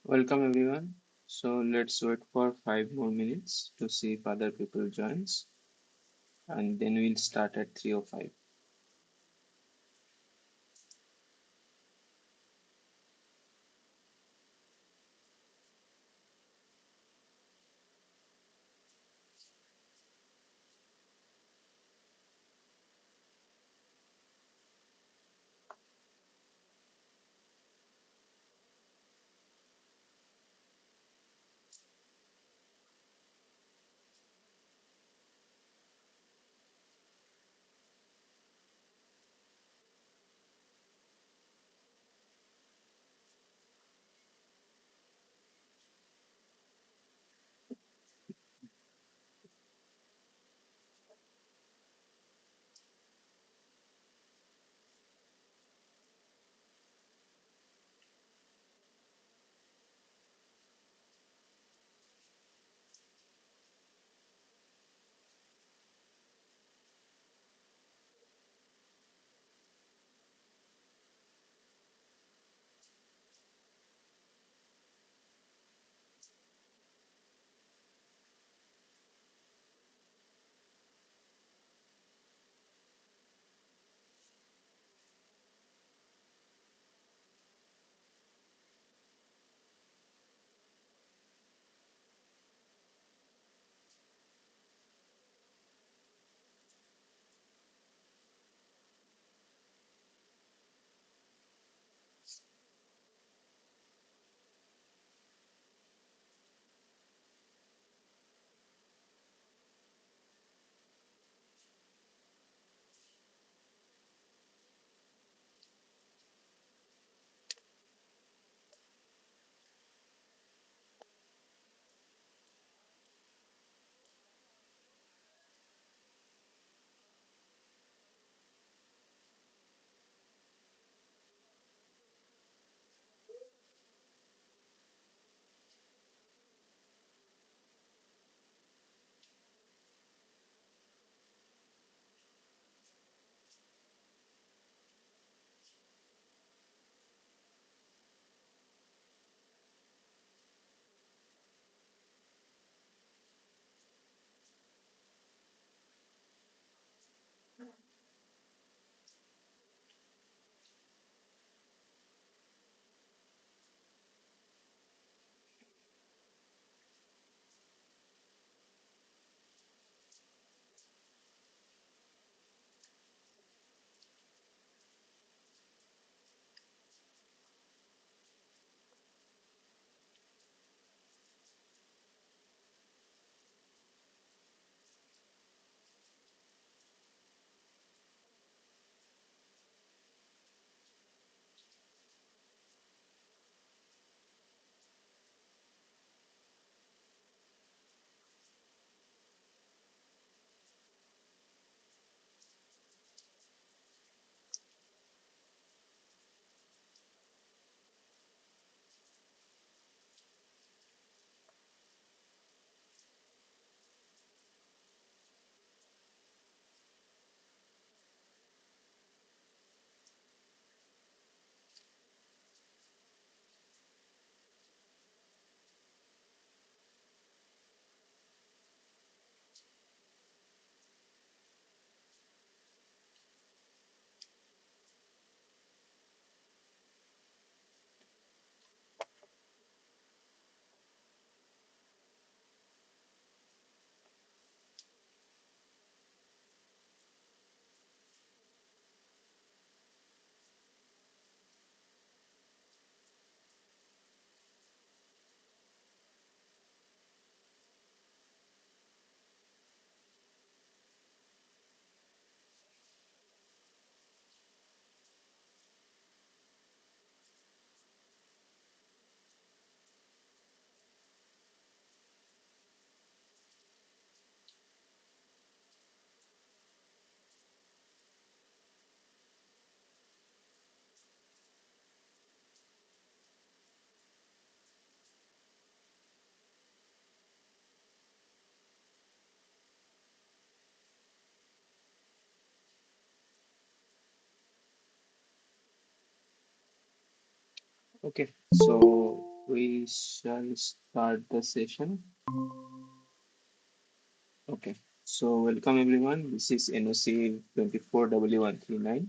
Welcome everyone. So let's wait for 5 more minutes to see if other people joins, and then we'll start at 3:05. Okay, so We shall start the session. Okay. So welcome everyone. This is NOC24W139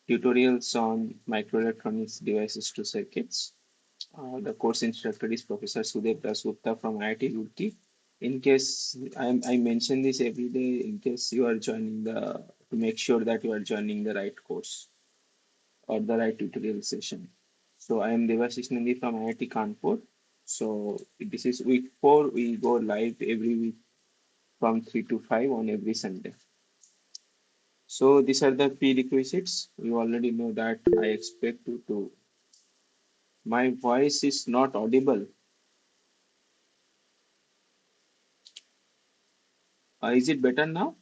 tutorials on microelectronics devices to circuits. The course instructor is Professor Sudev Dasgupta from IIT Roorkee. In case I mention this every day, in case you are joining to make sure that you are joining the right course or the right tutorial session. So I am Debashish Nandi from IIT Kanpur. So this is week 4. We go live every week from 3 to 5 on every Sunday. So these are the prerequisites. You already know that I expect you to. My voice is not audible. Is it better now?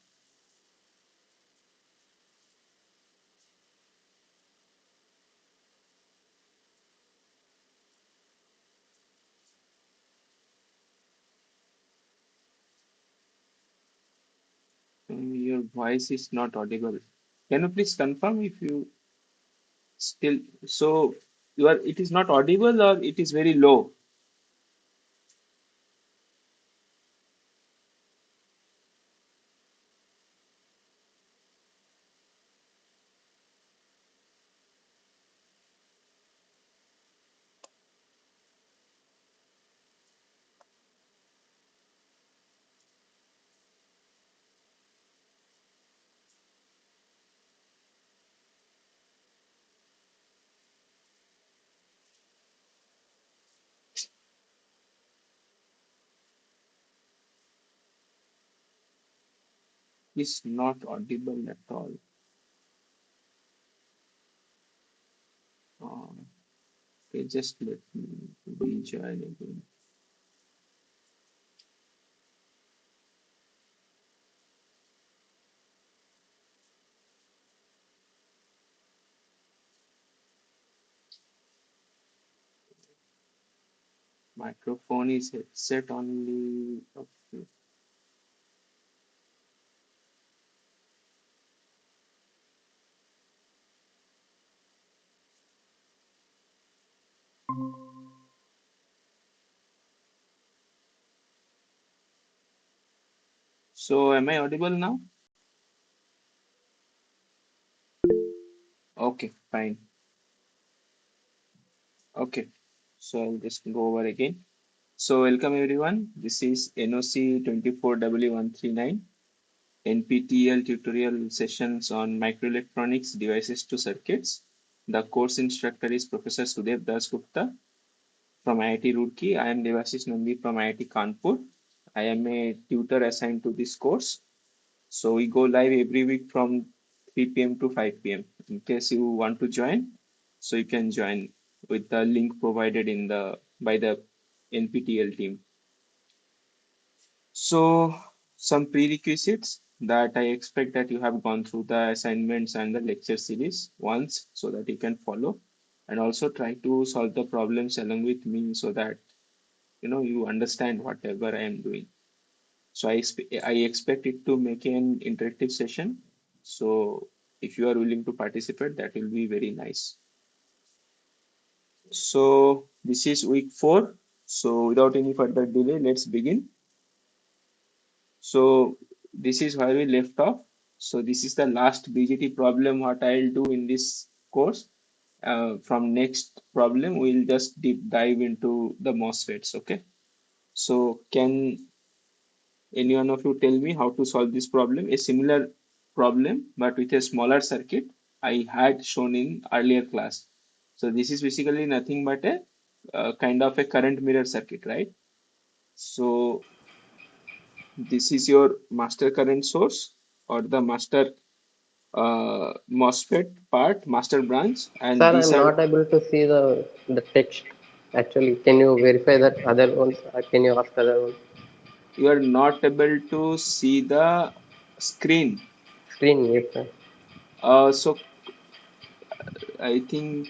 Your voice is not audible. Can you please confirm if you still so you are it is not audible or it is very low? Is not audible at all. Okay, just let me rejoin again. Microphone is headset only. Okay. So am I audible now? Okay, fine. Okay. So I'll just go over again. So welcome everyone. This is NOC24W139 NPTEL tutorial sessions on microelectronics devices to circuits. The course instructor is Professor Sudev Dasgupta from IIT Roorkee. I am Debashish Nandi from IIT Kanpur. I am a tutor assigned to this course. So we go live every week from 3 p.m. to 5 p.m. In case you want to join, so you can join with the link provided in the by the NPTEL team. So some prerequisites that I expect that you have gone through the assignments and the lecture series once so that you can follow and also try to solve the problems along with me so that you understand whatever I am doing. So I expect it to make an interactive session. So if you are willing to participate, that will be very nice. So this is week 4. So without any further delay, let's begin. So this is where we left off. So this is the last BGT problem what I'll do in this course. From next problem, we'll just deep dive into the MOSFETs. Okay. So can any one of you tell me how to solve this problem? A similar problem, but with a smaller circuit I had shown in earlier class. So this is basically nothing but a kind of a current mirror circuit, right? So this is your master current source or the master MOSFET part, master branch, and Sir, these I'm are not able to see the text. Actually, can you verify that other ones? Can you ask other one? you are not able to see the screen. Screen, yes, sir. So I think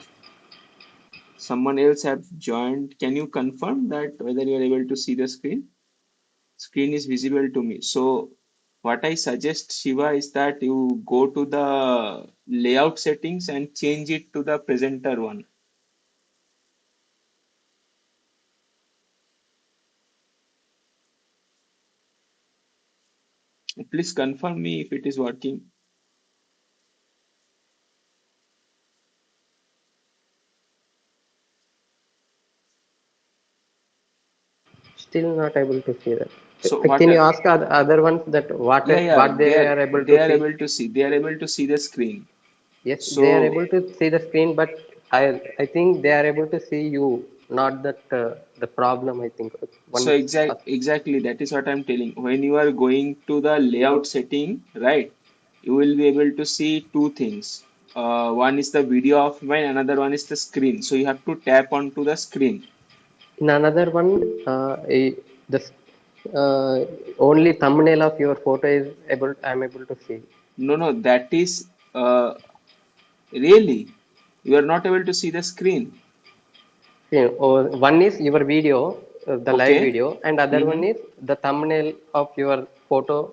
someone else have joined. Can you confirm that whether you are able to see the screen? Screen is visible to me. So what I suggest, Shiva, is that you go to the layout settings and change it to the presenter one. Please confirm me if it is working. Still not able to see that. So what Can you are, ask other ones that yeah, yeah, what they are able they to are see? able to see. They are able to see the screen. Yes, they are So able to see the screen, but I think they are able to see you, not that the problem. I think one so is first. exactly that is what I'm telling. When you are going to the layout setting, right, you will be able to see two things. One is the video of mine, another one is the screen. So you have to tap onto the screen. In another one, the only thumbnail of your photo is able. I'm able to see. No, no, that is really, you are not able to see the screen. One is your video, the live Okay. video, and other one Mm-hmm. is the thumbnail of your photo.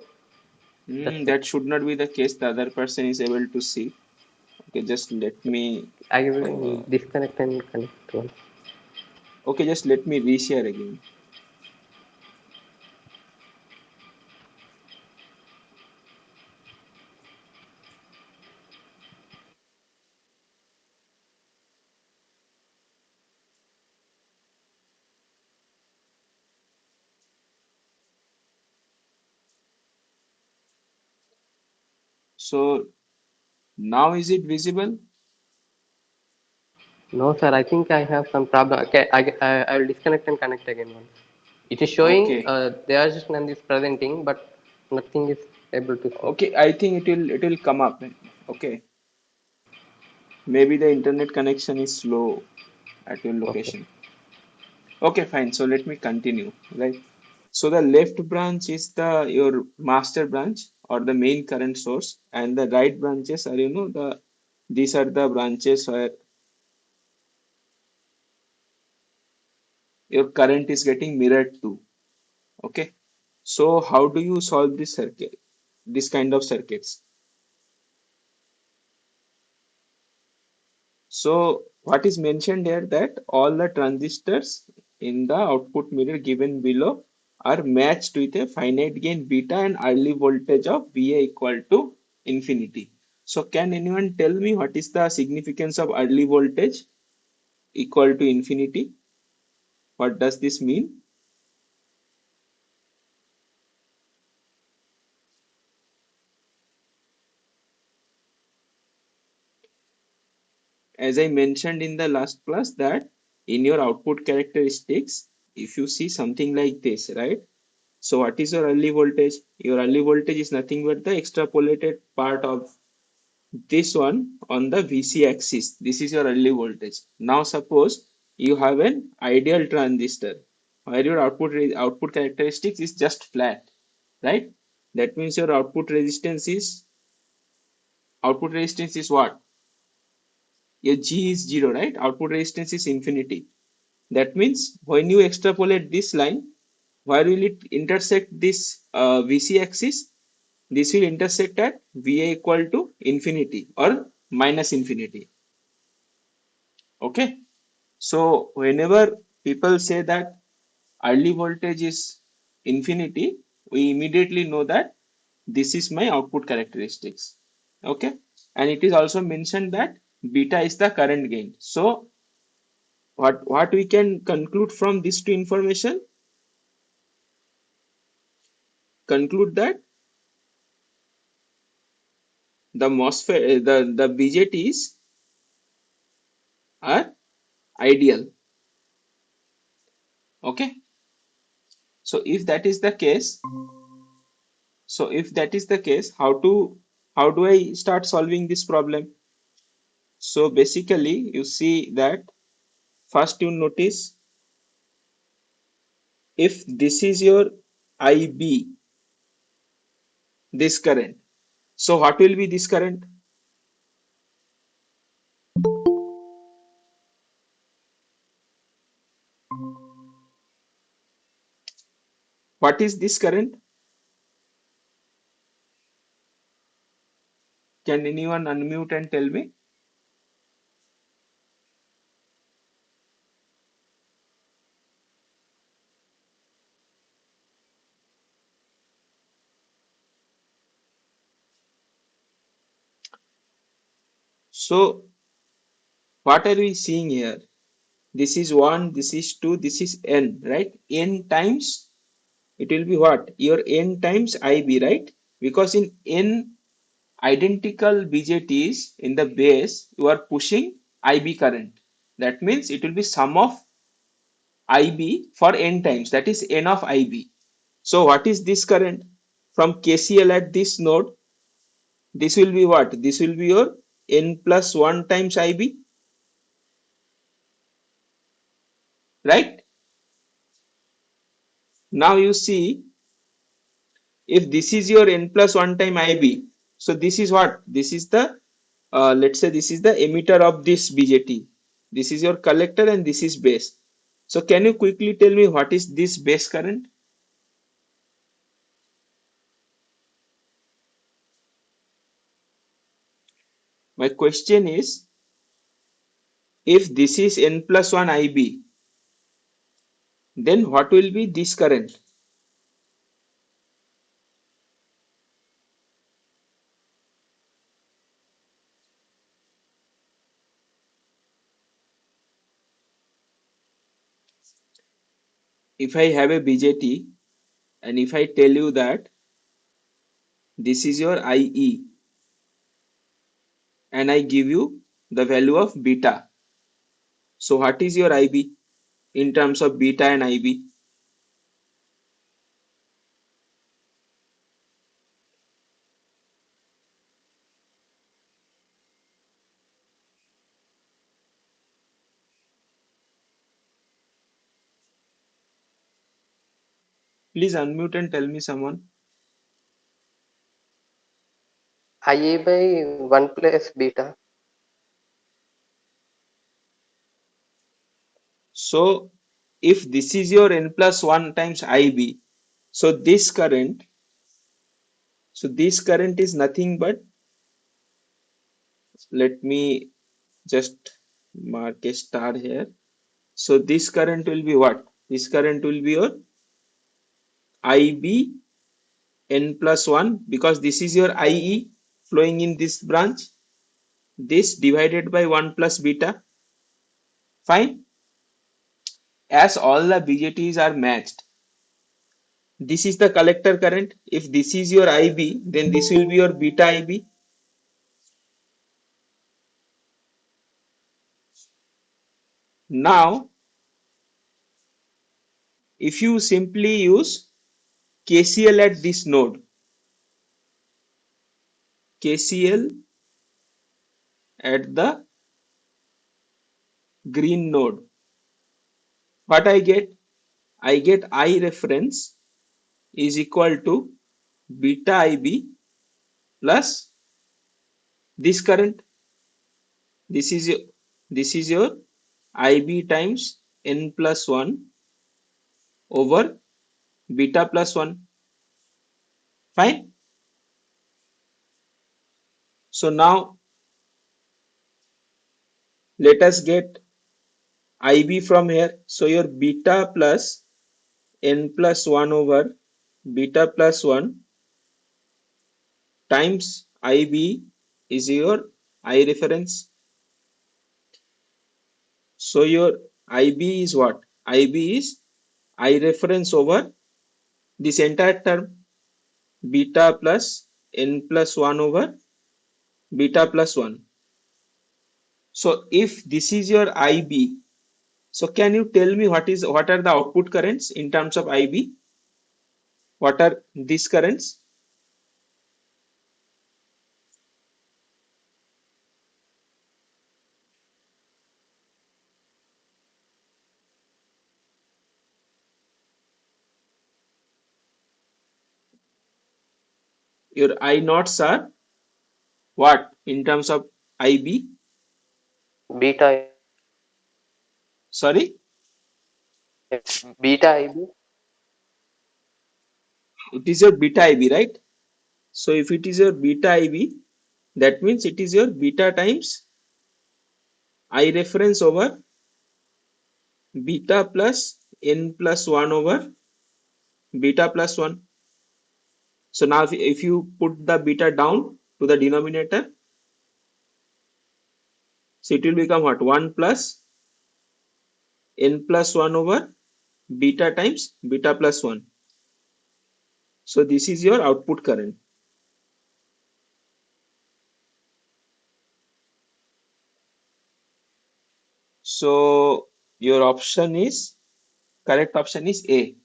That's it. That should not be the case. The other person is able to see. Okay, just let me. I will Uh, disconnect and connect once. okay, just let me reshare again. So now is it visible? No, sir. I think I have some problem. Okay, I will disconnect and connect again once. It is showing Okay. Debashish Nandi is presenting, but nothing is able to see. Okay, I think it will come up. Okay. Maybe the internet connection is slow at your Okay. location. Okay, fine. So let me continue. Right. So the left branch is the your master branch or the main current source, and the right branches are the these are the branches where your current is getting mirrored to. Okay. So how do you solve this circuit? This kind of circuits. So what is mentioned here that all the transistors in the output mirror given below are matched with a finite gain beta and early voltage of VA equal to infinity. So can anyone tell me what is the significance of early voltage equal to infinity? What does this mean? As I mentioned in the last class that in your output characteristics, if you see something like this, right? So what is your early voltage? Your early voltage is nothing but the extrapolated part of this one on the VC axis. This is your early voltage. Now suppose you have an ideal transistor where your output characteristics is just flat, right? That means your output resistance is what? Your G is zero, right? Output resistance is infinity. That means when you extrapolate this line, where will it intersect this VC axis? This will intersect at VA equal to infinity or minus infinity. Okay. So whenever people say that early voltage is infinity, we immediately know that this is my output characteristics. Okay. And it is also mentioned that beta is the current gain. So what we can conclude from this two information? Conclude that the MOSFET, the BJTs are ideal. Okay. So if that is the case, how do I start solving this problem? So basically, you see that first you notice if this is your IB, this current. So what will be this current? What is this current? Can anyone unmute and tell me? So what are we seeing here? This is 1, this is 2, this is n, right? N times, it will be what? Your n times IB, right? Because in n identical BJTs in the base, you are pushing IB current. That means it will be sum of IB for n times, that is n of IB. So what is this current? From KCL at this node, this will be what? This will be your n plus 1 times IB, right? Now you see, if this is your n plus 1 time IB, so this is what? This is the, let's say this is the emitter of this BJT. This is your collector and this is base. So can you quickly tell me what is this base current? My question is, if this is n plus 1 IB, then what will be this current? If I have a BJT and if I tell you that this is your IE and I give you the value of beta, so what is your IB in terms of beta and IB? Please unmute and tell me, someone. IA by 1 plus beta. So if this is your n plus 1 times IB, so this current is nothing but, let me just mark a star here. So this current will be what? This current will be your IB n plus 1, because this is your IE flowing in this branch. This divided by 1 plus beta. Fine. As all the BJTs are matched, this is the collector current. If this is your IB, then this will be your beta IB. Now, if you simply use KCL at this node, KCL at the green node, what I get? I get I reference is equal to beta IB plus this current. This is your, this is your IB times n plus 1 over beta plus 1. Fine. So now let us get IB from here. So your beta plus n plus 1 over beta plus 1 times IB is your I reference. So your IB is what? IB is I reference over this entire term, beta plus n plus 1 over beta plus 1. So if this is your IB, so can you tell me what are the output currents in terms of IB? What are these currents? Your I naughts are what in terms of IB? Beta. Sorry, Beta IB. it is your beta IB, right? So if it is your beta IB, that means it is your beta times I reference over beta plus n plus 1 over beta plus 1. So now if you put the beta down to the denominator, So it will become what? 1 plus n plus 1 over beta times beta plus 1. So this is your output current. So your option is, correct option is A.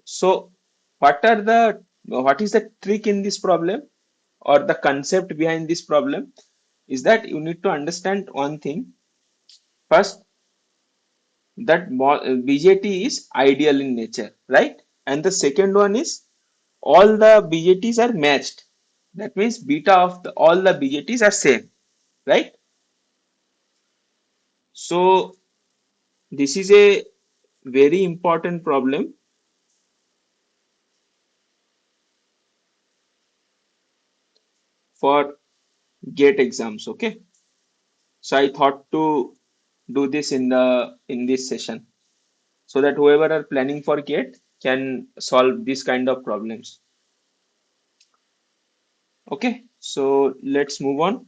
So what is the trick in this problem, or the concept behind this problem, is that you need to understand one thing. First, that BJT is ideal in nature, right? And the second one is all the BJTs are matched. That means beta of all the BJTs are same, right? So this is a very important problem for GATE exams. Okay, so I thought to do this in this session, so that whoever are planning for GATE can solve this kind of problems. Okay, so let's move on.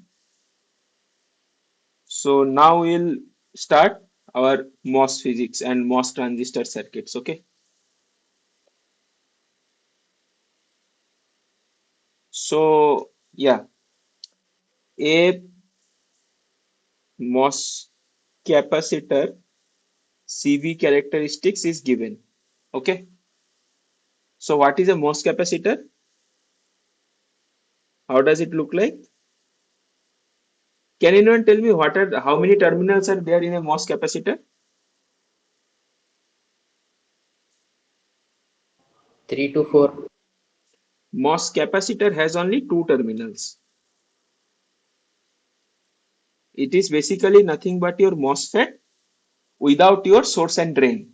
So now we'll start our MOS physics and MOS transistor circuits. Okay, so yeah, a MOS capacitor CV characteristics is given. Okay, so what is a MOS capacitor? How does it look like? Can anyone tell me how many terminals are there in a MOS capacitor? 3 to 4. MOS capacitor has only two terminals. It is basically nothing but your MOSFET without your source and drain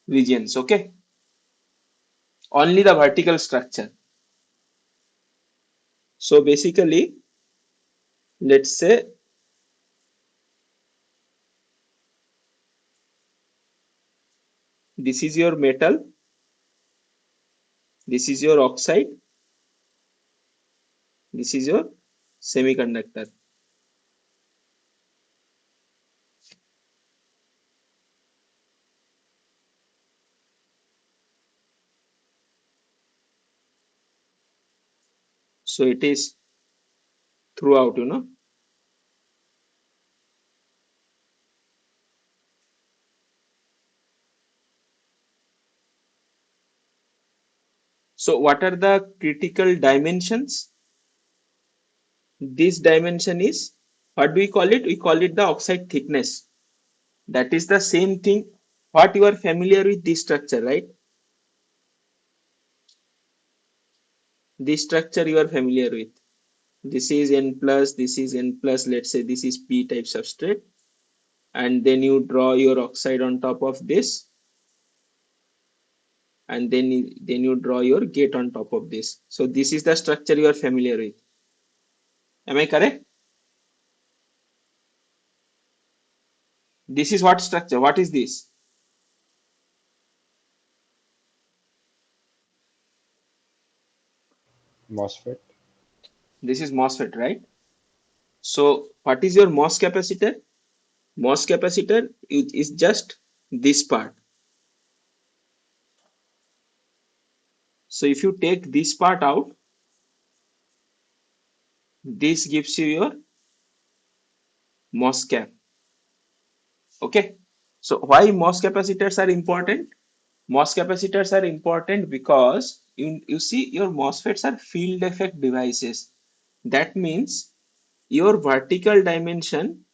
regions. Okay, only the vertical structure. So basically, let's say this is your metal, this is your oxide, this is your semiconductor. So it is throughout. So what are the critical dimensions? This dimension is, what do we call it? We call it the oxide thickness. That is the same thing what you are familiar with this structure, right? This structure you are familiar with. This is N plus, this is N plus, let's say this is P type substrate, and then you draw your oxide on top of this, and then you draw your gate on top of this. So this is the structure you are familiar with. Am I correct? This is what structure? What is this? MOSFET. This is MOSFET, right? So what is your MOS capacitor? MOS capacitor is just this part. So if you take this part out, this gives you your MOSCAP. Okay. So why MOS capacitors are important? MOS capacitors are important because you see your MOSFETs are field effect devices. That means your vertical direction,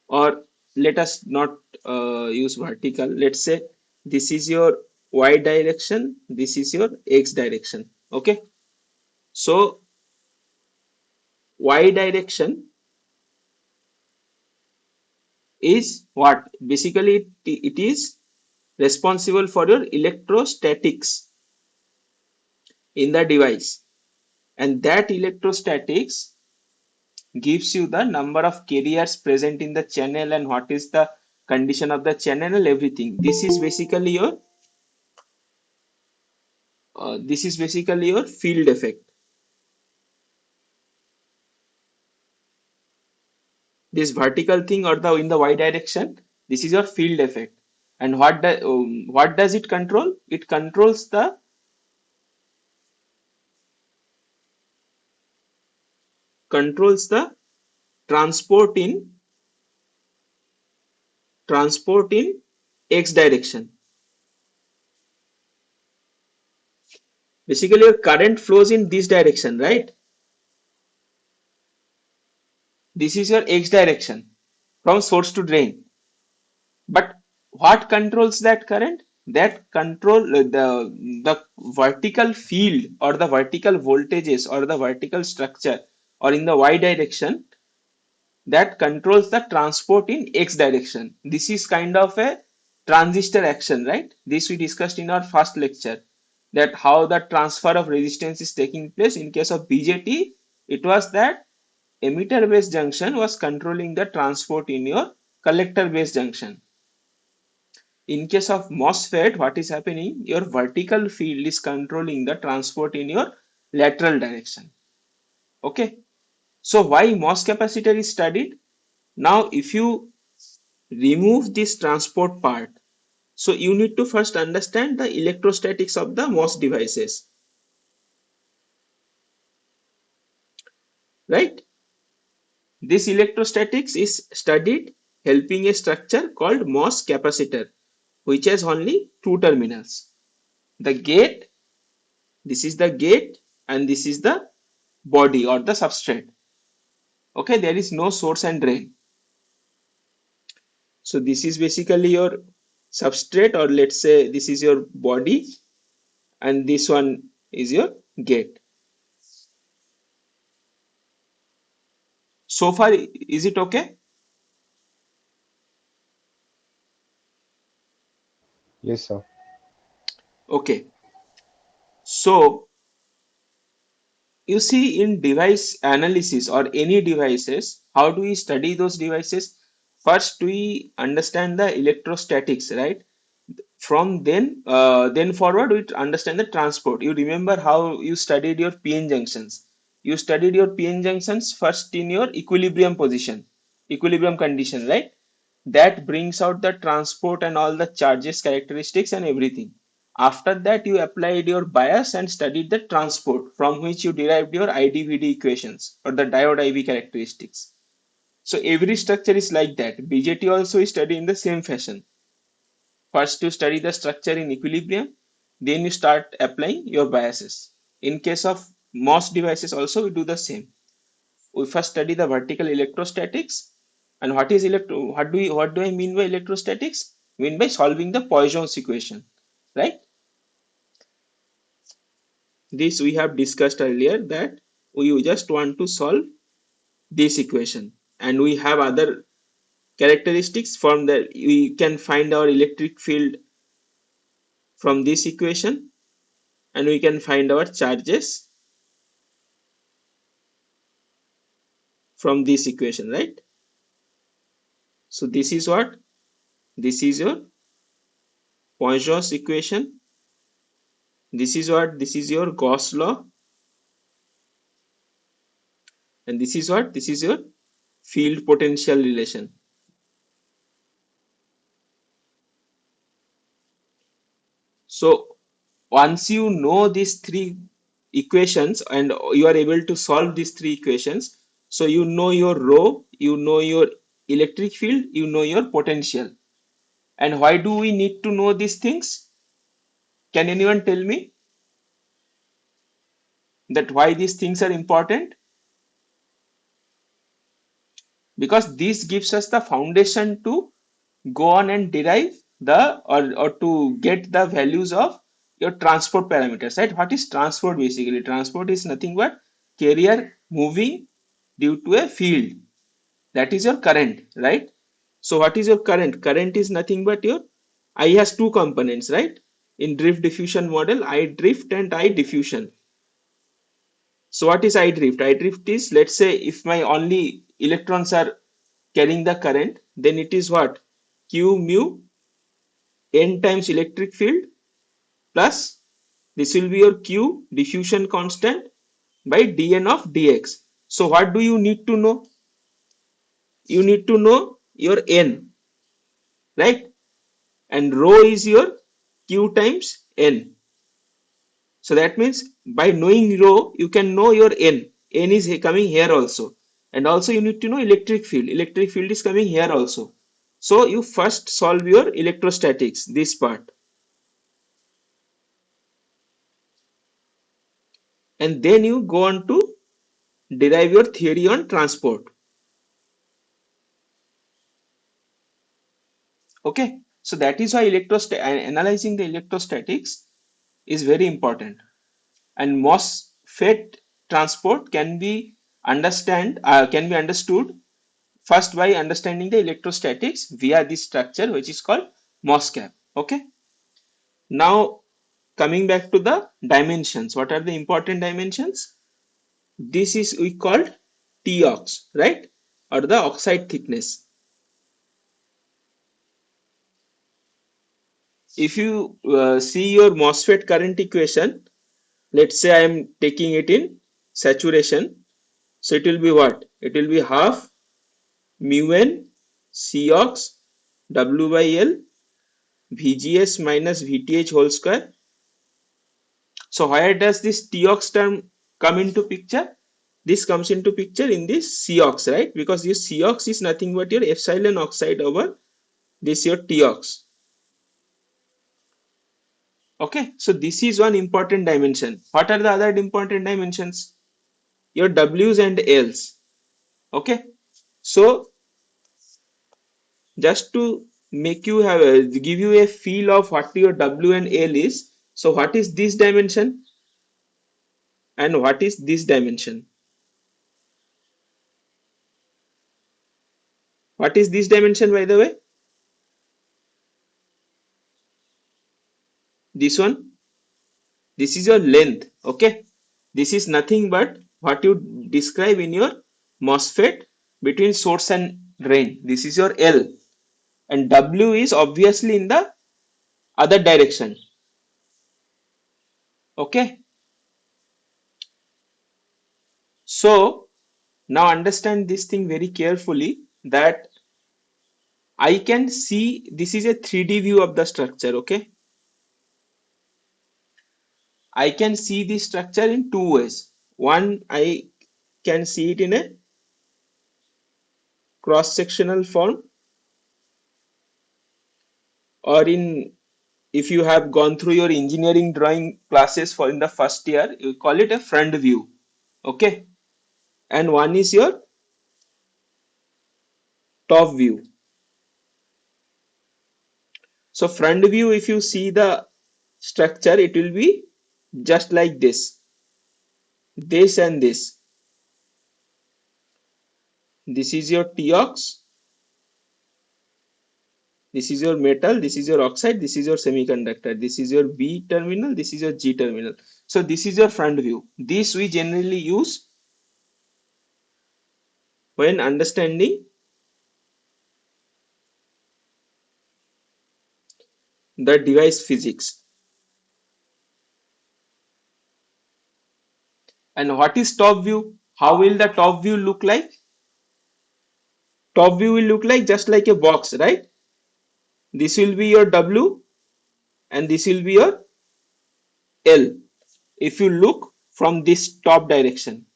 or let us not use vertical. Let's say this is your y direction, this is your x direction. Okay, so y direction is what? Basically, it is responsible for your electrostatics in the device, and that electrostatics gives you the number of carriers present in the channel and what is the condition of the channel and everything. This is basically your this is basically your field effect. This vertical thing or the in the y direction, this is your field effect. And what does it control? It controls the transport in x direction. Basically, your current flows in this direction, right? This is your x direction from source to drain. But what controls that current? That control the vertical field or the vertical voltages or the vertical structure or in the y direction that controls the transport in x direction. This is kind of a transistor action, right? This we discussed in our first lecture, that how the transfer of resistance is taking place. In case of BJT, it was that emitter based junction was controlling the transport in your collector based junction. In case of MOSFET, what is happening? Your vertical field is controlling the transport in your lateral direction. Okay. So why MOS capacitor is studied? Now, if you remove this transport part, so you need to first understand the electrostatics of the MOS devices, right? This electrostatics is studied helping a structure called MOS capacitor, which has only two terminals. The gate, this is the gate, and this is the body or the substrate. Okay, there is no source and drain. So this is basically your substrate, or let's say this is your body, and this one is your gate. So far, is it okay? Yes, sir. Okay. So you see, in device analysis or any devices, how do we study those devices? First, we understand the electrostatics, right? From then forward, we understand the transport. You remember how you studied your PN junctions. You studied your PN junctions first in your equilibrium position, equilibrium condition, right? That brings out the transport and all the charges characteristics and everything. After that, you applied your bias and studied the transport, from which you derived your IDVD equations or the diode IV characteristics. So every structure is like that. BJT also is studied in the same fashion. First, you study the structure in equilibrium, then you start applying your biases. In case of MOS devices, also we do the same. We first study the vertical electrostatics. And what do I mean by electrostatics? I mean by solving the Poisson's equation, right? This we have discussed earlier, that we just want to solve this equation, and we have other characteristics from that we can find our electric field from this equation, and we can find our charges from this equation, right? So this is what? This is your Poisson's equation. This is what? This is your Gauss law. And this is what? This is your field potential relation. So once you know these three equations and you are able to solve these three equations, so you know your rho, you know your electric field, you know your potential. And why do we need to know these things? Can anyone tell me that why these things are important? Because this gives us the foundation to go on and derive or to get the values of your transport parameters, right? What is transport? Basically, transport is nothing but carrier moving due to a field. That is your current, right? So what is your current? Current is nothing but your I has two components, right? In drift diffusion model, I drift and I diffusion. So what is I drift? I drift is, let's say, if my only electrons are carrying the current, then it is what? Q mu n times electric field plus This will be your Q, diffusion constant, by dn of dx. So what do you need to know? You need to know your n, right? And rho is your Q times n. So that means by knowing rho, you can know your n. N is coming here also. And also you need to know electric field. Electric field is coming here also. So you first solve your electrostatics, this part. And then you go on to derive your theory on transport. Okay. So that is why analyzing the electrostatics is very important. And MOSFET transport can be understood first by understanding the electrostatics via this structure which is called MOSCAP. Okay. Now coming back to the dimensions. What are the important dimensions? This is we called TOX, right? Or the oxide thickness. If you see your MOSFET current equation, let's say I am taking it in saturation. So it will be what? It will be half mu n Cox W by L VGS minus VTH whole square. So where does this Tox term come into picture? This comes into picture in this Cox, right? Because this Cox is nothing but your epsilon oxide over this your Tox. Okay, so this is one important dimension. What are the other important dimensions? Your W's and L's. Okay, so just to make you give you a feel of what your W and L is. So what is this dimension and what is this dimension? What is this dimension, by the way? This one. This is your length. Okay, this is nothing but what you describe in your MOSFET between source and drain. This is your L, and W is obviously in the other direction. Okay, so now understand this thing very carefully, that I can see this is a 3D view of the structure. Okay, I can see this structure in two ways. One, I can see it in a cross sectional form, or in, if you have gone through your engineering drawing classes for in the first year, you call it a front view. Okay, and one is your top view. So front view, if you see the structure, it will be just like this and this. This is your TOX, this is your metal, this is your oxide, this is your semiconductor, this is your B terminal, this is your G terminal. So this is your front view. This we generally use when understanding the device physics. And what is top view? How will the top view look like? Top view will look like just like a box, right? This will be your W and this will be your L. If you look from this top direction,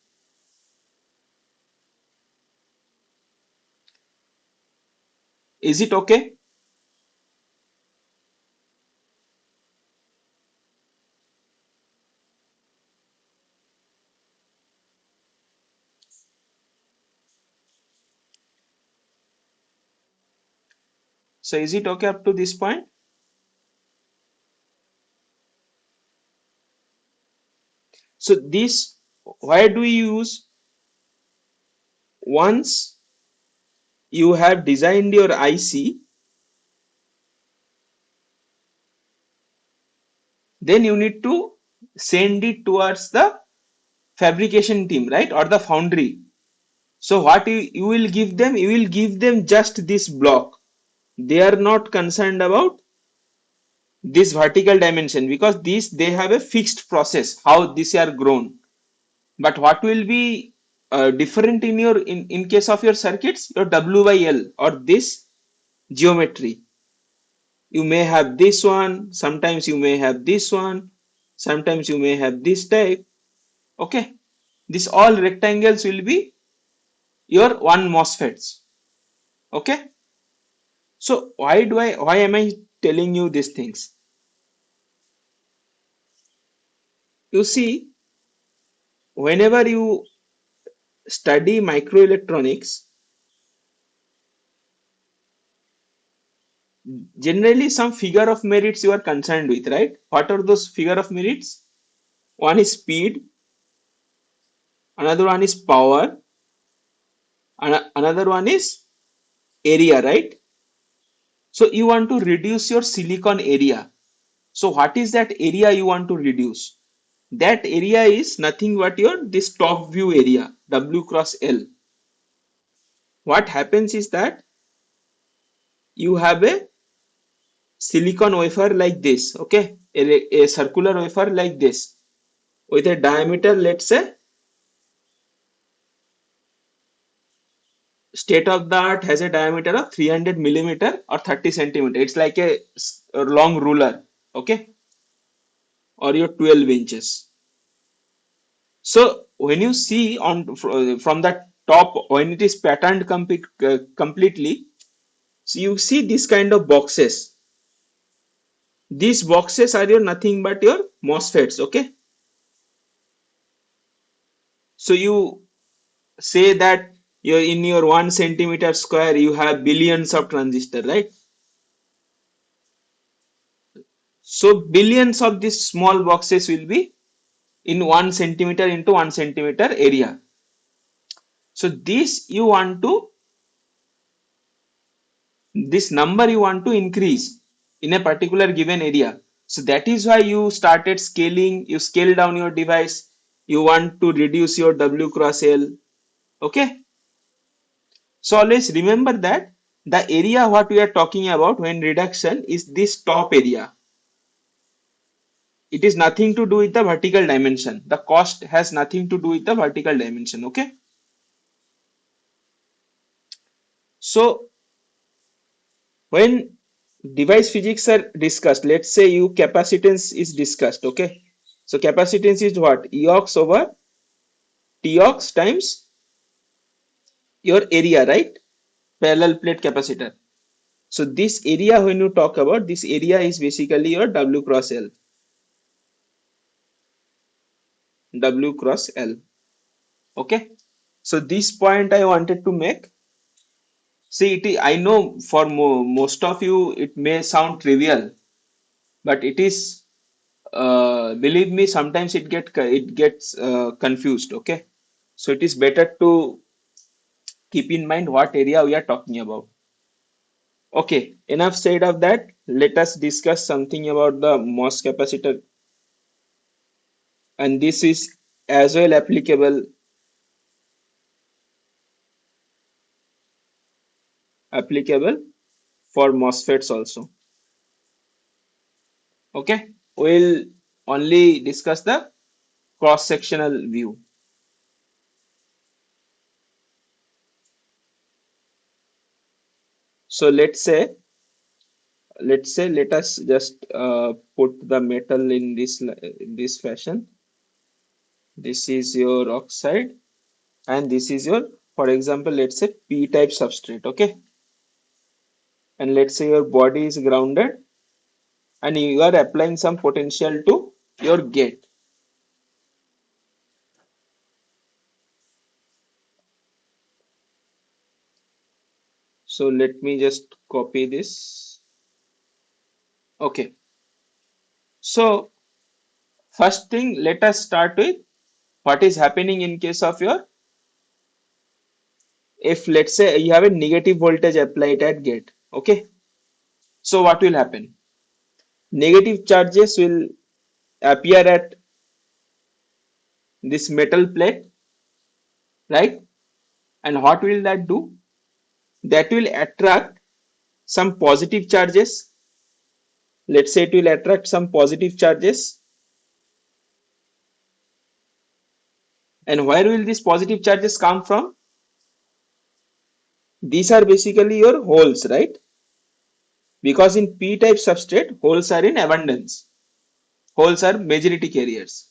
is it okay? So is it okay up to this point? So this, why do you use? Once you have designed your IC, then you need to send it towards the fabrication team, right? Or the foundry. So what you will give them? You will give them just this block. They are not concerned about this vertical dimension, because these they have a fixed process how these are grown. But what will be different in your in case of your circuits, your W by L or this geometry. You may have this one, sometimes you may have this one, sometimes you may have this type. Okay, this all rectangles will be your one MOSFETs. Okay, so why am I telling you these things? You see, whenever you study microelectronics, generally some figure of merits you are concerned with, right? What are those figure of merits? One is speed, another one is power, another one is area, right? So you want to reduce your silicon area. So what is that area you want to reduce? That area is nothing but your this top view area, W cross L. What happens is that you have a silicon wafer like this, okay? A circular wafer like this with a diameter, let's say, state of the art has a diameter of 300 millimeter or 30 centimeter. It's like a long ruler, okay? Or your 12 inches. So when you see on from the top, when it is patterned completely, so you see this kind of boxes. These boxes are your nothing but your MOSFETs, okay? So you say that you're in your 1 centimeter square, you have billions of transistors, right? So billions of these small boxes will be in 1 centimeter into 1 centimeter area. So this number you want to increase in a particular given area. So that is why you started scaling, you scale down your device, you want to reduce your W cross L. Okay. So always remember that the area what we are talking about when reduction is this top area. It is nothing to do with the vertical dimension. The cost has nothing to do with the vertical dimension. Okay. So when device physics are discussed, let's say you capacitance is discussed. Okay. So capacitance is what? Eox over Tox times your area, right? Parallel plate capacitor. So this area, when you talk about this area, is basically your W cross L. W cross L. Okay. So this point I wanted to make. See, I know for most of you it may sound trivial, but it is. Believe me, sometimes it gets confused. Okay. So it is better to keep in mind what area we are talking about. Okay, enough said of that. Let us discuss something about the MOS capacitor, and this is as well applicable for MOSFETs also. Okay, we'll only discuss the cross-sectional view. So let us just put the metal in this fashion. This is your oxide, and this is your, for example, let's say P-type substrate. Okay, and let's say your body is grounded and you are applying some potential to your gate. So let me just copy this. Okay. So first thing, let us start with what is happening in case of your, if let's say you have a negative voltage applied at gate. Okay. So what will happen? Negative charges will appear at this metal plate, right? And what will that do? That will attract some positive charges Let's say it will attract some positive charges. And where will these positive charges come from? These are basically your holes, right? Because in p-type substrate, holes are in abundance. Holes are majority carriers.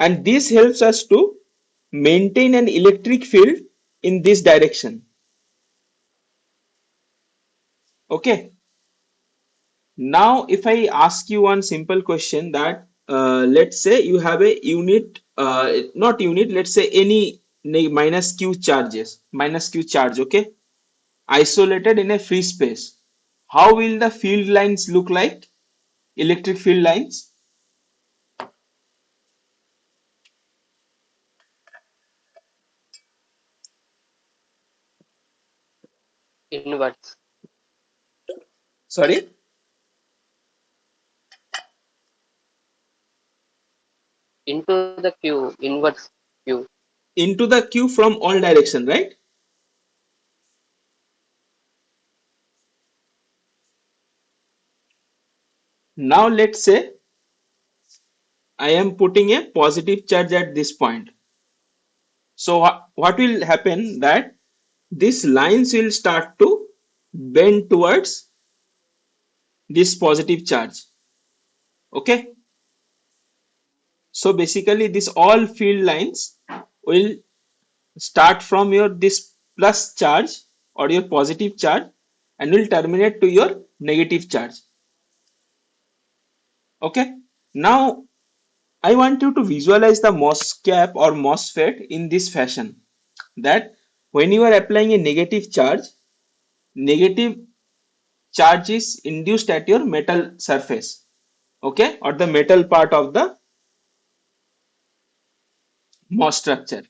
And this helps us to maintain an electric field in this direction. Okay. Now, if I ask you one simple question that let's say you have a unit, not unit, let's say any minus q charges, minus q charge, okay, isolated in a free space. How will the field lines look like? Electric field lines? Inwards. Sorry? Into the queue. Inwards queue. Into the q from all direction, right? Now let's say I am putting a positive charge at this point. So what will happen that these lines will start to bend towards this positive charge. Okay. So basically this all field lines will start from your this plus charge or your positive charge and will terminate to your negative charge. Okay. Now I want you to visualize the MOSCAP or MOSFET in this fashion that when you are applying a negative charge is induced at your metal surface, okay, or the metal part of the MOS structure.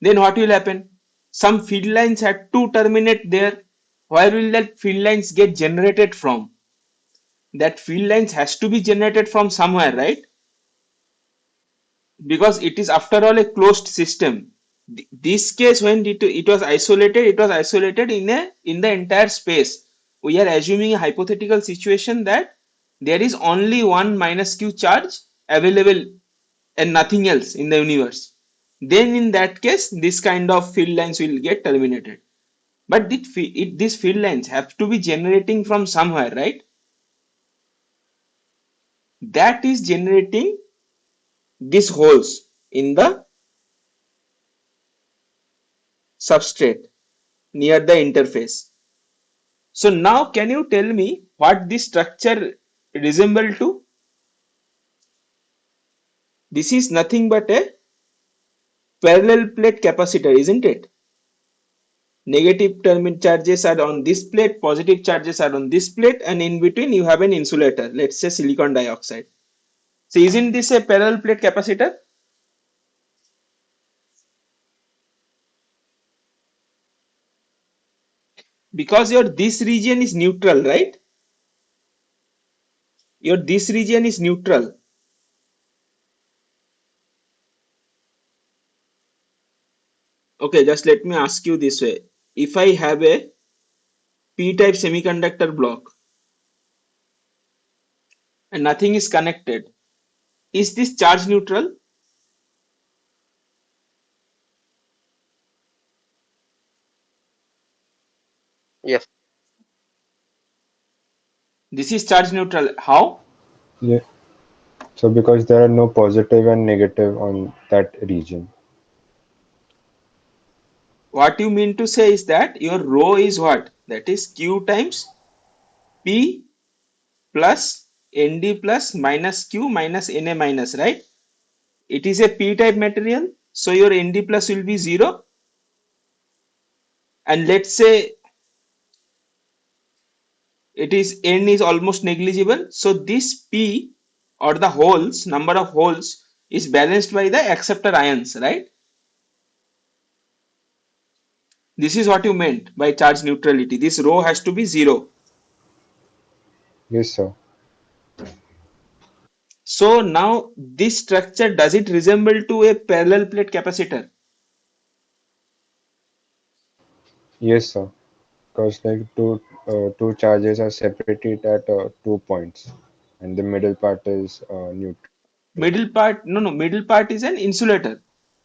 Then what will happen? Some field lines had to terminate there. Where will that field lines get generated from? That field lines has to be generated from somewhere, right? Because it is after all a closed system. This case when it was isolated in the entire space. We are assuming a hypothetical situation that there is only one minus q charge available and nothing else in the universe. Then in that case, this kind of field lines will get terminated. But these field lines have to be generating from somewhere, right? That is generating these holes in the substrate near the interface. So now can you tell me what this structure resemble to? This is nothing but a parallel plate capacitor, isn't it? Negative terminal charges are on this plate, positive charges are on this plate, and in between you have an insulator, let's say silicon dioxide. So isn't this a parallel plate capacitor? Because your this region is neutral, right? Your this region is neutral. Okay, just let me ask you this way. If I have a p-type semiconductor block and nothing is connected, is this charge neutral? Yes. This is charge neutral. How? Yeah. So because there are no positive and negative on that region. What you mean to say is that your rho is what? That is q times p plus nd plus minus q minus na minus, right? It is a p-type material, so your nd plus will be 0. And let's say it is n is almost negligible. So this p or the holes, number of holes is balanced by the acceptor ions, right? This is what you meant by charge neutrality. This rho has to be 0. Yes, sir. So now this structure, does it resemble to a parallel plate capacitor? Yes, sir. because like two charges are separated at 2 points, and the middle part is neutral. Middle part is an insulator.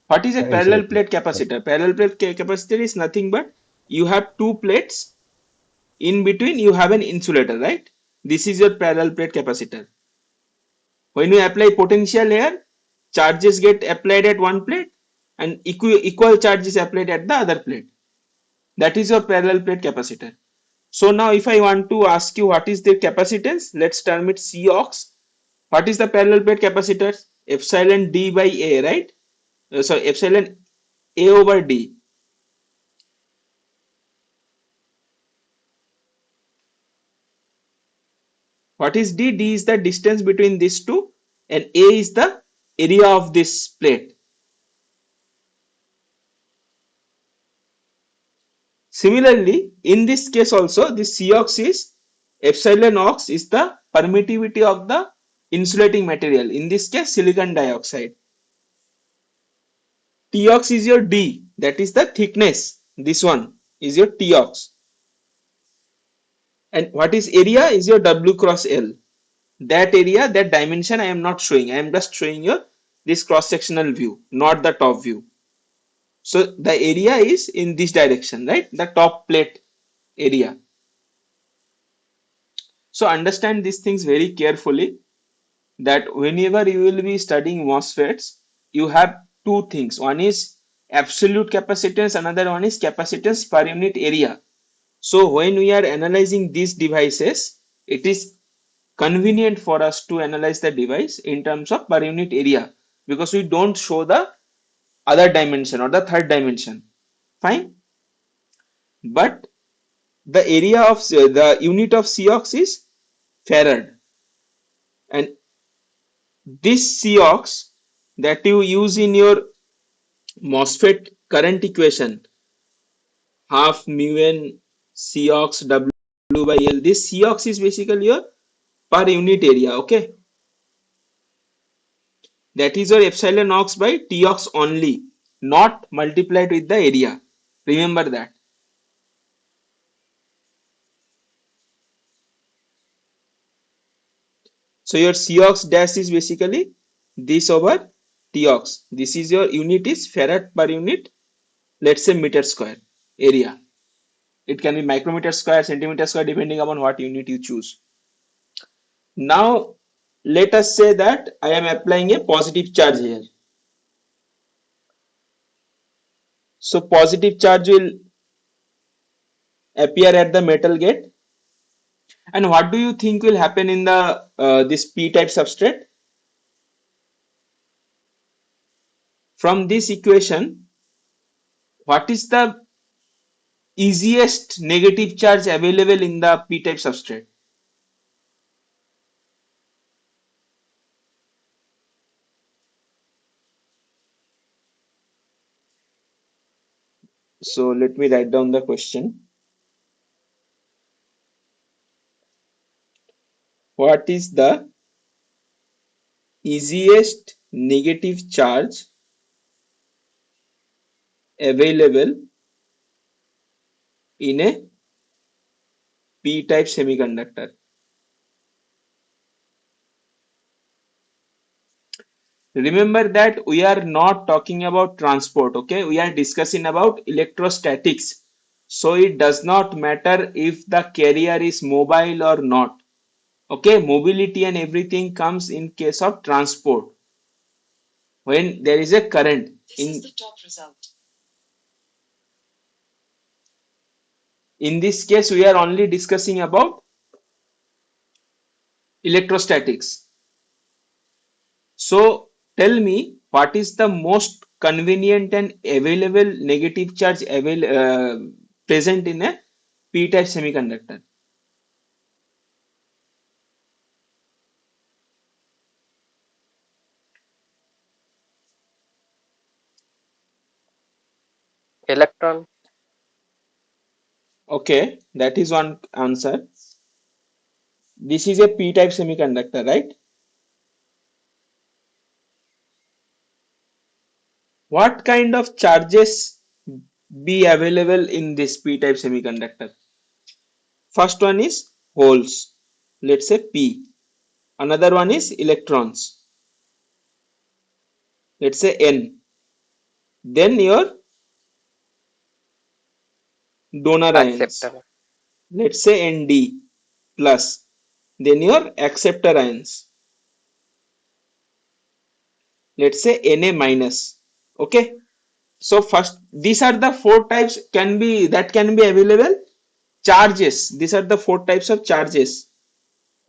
What is a parallel Insulator. plate Sorry. capacitor? Parallel plate capacitor is nothing but you have two plates, in between you have an insulator, right? This is your parallel plate capacitor. When you apply potential here, charges get applied at one plate and equal charges applied at the other plate. That is your parallel plate capacitor. So now if I want to ask you what is the capacitance, let's term it Cox. What is the parallel plate capacitor? Epsilon D by A, right? So epsilon A over D. What is D? D is the distance between these two, and A is the area of this plate. Similarly, in this case also, this Cox is epsilon ox is the permittivity of the insulating material. In this case, silicon dioxide. Tox is your D, that is the thickness. This one is your Tox. And what is area is your W cross L. That area, that dimension I am not showing. I am just showing you this cross sectional view, not the top view. So the area is in this direction, right? The top plate area. So understand these things very carefully, that whenever you will be studying MOSFETs, you have two things. One is absolute capacitance, another one is capacitance per unit area. So when we are analyzing these devices, it is convenient for us to analyze the device in terms of per unit area, because we don't show the other dimension or the third dimension. Fine. But the area of the unit of Cox is farad, and this Cox that you use in your MOSFET current equation, half mu n Cox W by L. This Cox is basically your per unit area. Okay, that is your epsilon ox by Tox only, not multiplied with the area. Remember that. So your Cox dash is basically this over Tox. This is your unit is farad per unit. Let's say meter square area. It can be micrometer square, centimeter square, depending upon what unit you choose. Now, let us say that I am applying a positive charge here. So positive charge will appear at the metal gate. And what do you think will happen in the this p-type substrate? From this equation, what is the easiest negative charge available in the p-type substrate? So let me write down the question. What is the easiest negative charge available in a p-type semiconductor? Remember that we are not talking about transport, okay? We are discussing about electrostatics. So it does not matter if the carrier is mobile or not. Okay, mobility and everything comes in case of transport. When there is a current. In this case, we are only discussing about electrostatics. So tell me, what is the most convenient and available negative charge present in a p-type semiconductor? Electron. Okay, that is one answer. This is a p-type semiconductor, right? What kind of charges be available in this p-type semiconductor? First one is holes, let's say P. Another one is electrons, let's say N. Then your donor ions, Acceptor. let's say Nd plus. Then your acceptor ions, let's say Na minus. Okay. So first, these are the four types can be available. Charges. These are the four types of charges.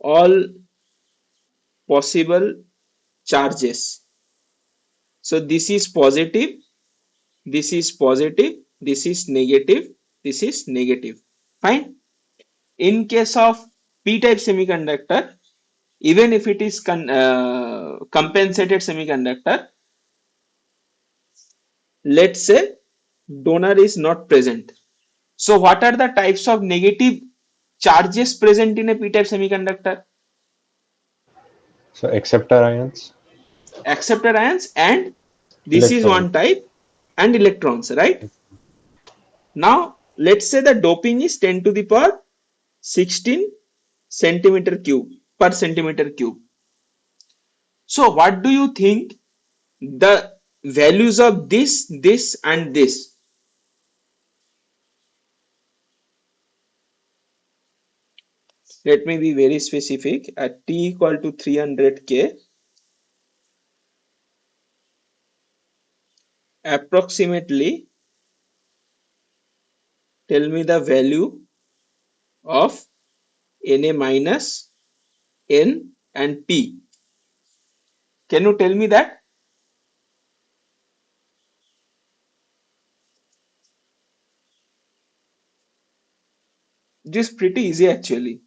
All possible charges. So this is positive, this is positive, this is negative, this is negative. Fine. In case of p-type semiconductor, even if it is compensated semiconductor, let's say donor is not present. So what are the types of negative charges present in a p-type semiconductor? So acceptor ions, Acceptor ions, and this is electrons. one type, and electrons, right? Now let's say the doping is 10 to the power 16 centimeter cube per centimeter cube. So what do you think the values of this and this? Let me be very specific. At T equal to 300 K, approximately tell me the value of Na minus, N and P. Can you tell me that? This is pretty easy actually.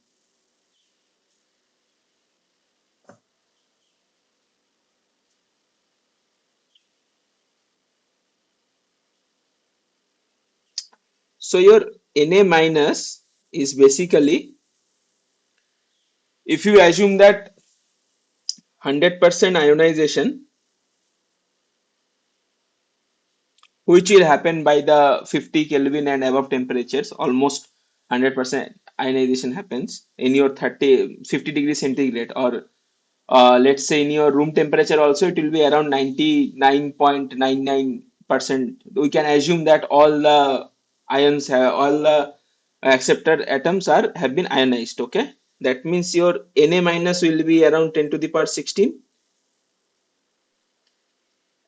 So your Na minus is basically, if you assume that 100% ionization, which will happen by the 50 Kelvin and above temperatures, almost 100% ionization happens in your 50 degrees centigrade, or let's say in your room temperature also, it will be around 99.99%. We can assume that all the all the acceptor atoms have been ionized. Okay, that means your Na minus will be around 10 to the power 16,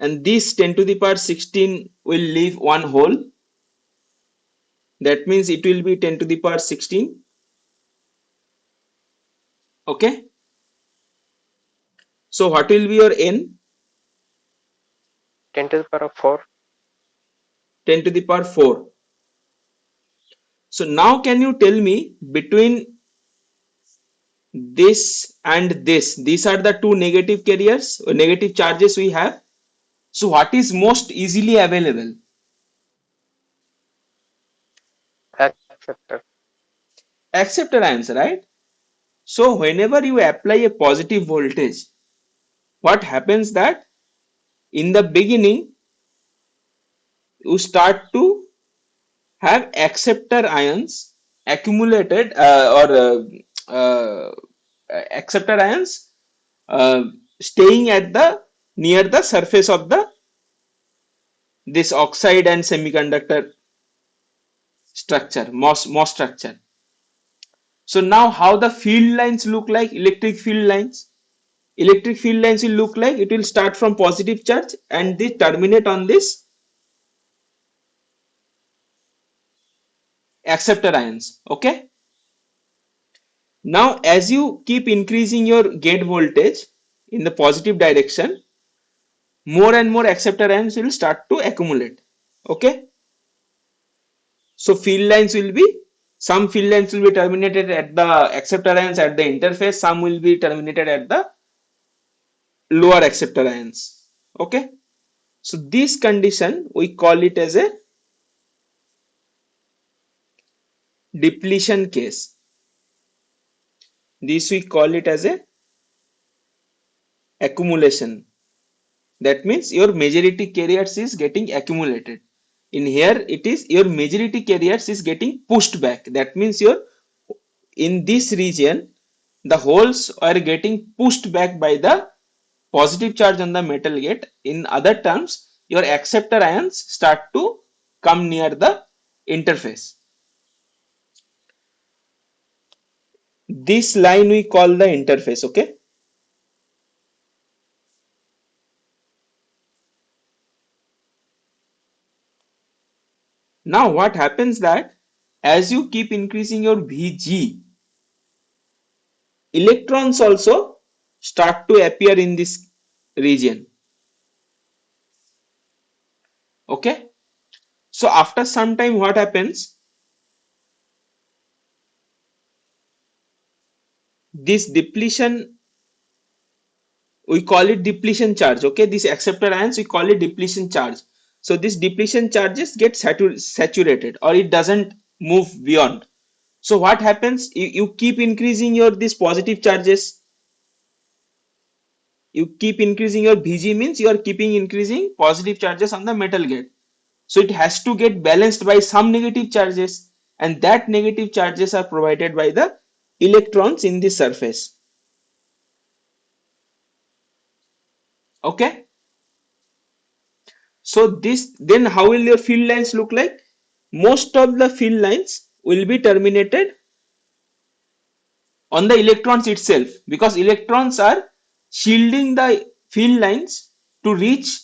and this 10 to the power 16 will leave one hole. That means it will be 10 to the power 16. Okay, so what will be your N? 10 to the power of 4. 10 to the power 4. So now can you tell me, between this and this, these are the two negative carriers or negative charges we have. So what is most easily available? Acceptor. Acceptor ions, right? So whenever you apply a positive voltage, what happens that in the beginning you start to have acceptor ions accumulated, acceptor ions uh, staying at the near the surface of the this oxide and semiconductor structure, MOS structure. So now how the field lines look like? Electric field lines. Electric field lines will look like, it will start from positive charge and they terminate on this acceptor ions. Okay. Now as you keep increasing your gate voltage in the positive direction, more and more acceptor ions will start to accumulate. Okay. So field lines will be, some field lines will be terminated at the acceptor ions at the interface, some will be terminated at the lower acceptor ions. Okay. So this condition we call it as a depletion case. This we call it as a accumulation. That means your majority carriers is getting accumulated. In here it is your majority carriers is getting pushed back. That means your in this region, the holes are getting pushed back by the positive charge on the metal gate. In other terms, your acceptor ions start to come near the interface. This line we call the interface, okay? Now what happens that as you keep increasing your Vg, electrons also start to appear in this region, okay? So after some time what happens, this depletion, we call it depletion charge, okay? This acceptor ions, we call it depletion charge. So this depletion charges get saturated, or it doesn't move beyond. So what happens, you keep increasing your this positive charges, you keep increasing your Vg, means you are keeping increasing positive charges on the metal gate. So it has to get balanced by some negative charges, and that negative charges are provided by the electrons in the surface, okay? So this, then how will your field lines look like? Most of the field lines will be terminated on the electrons itself, because electrons are shielding the field lines to reach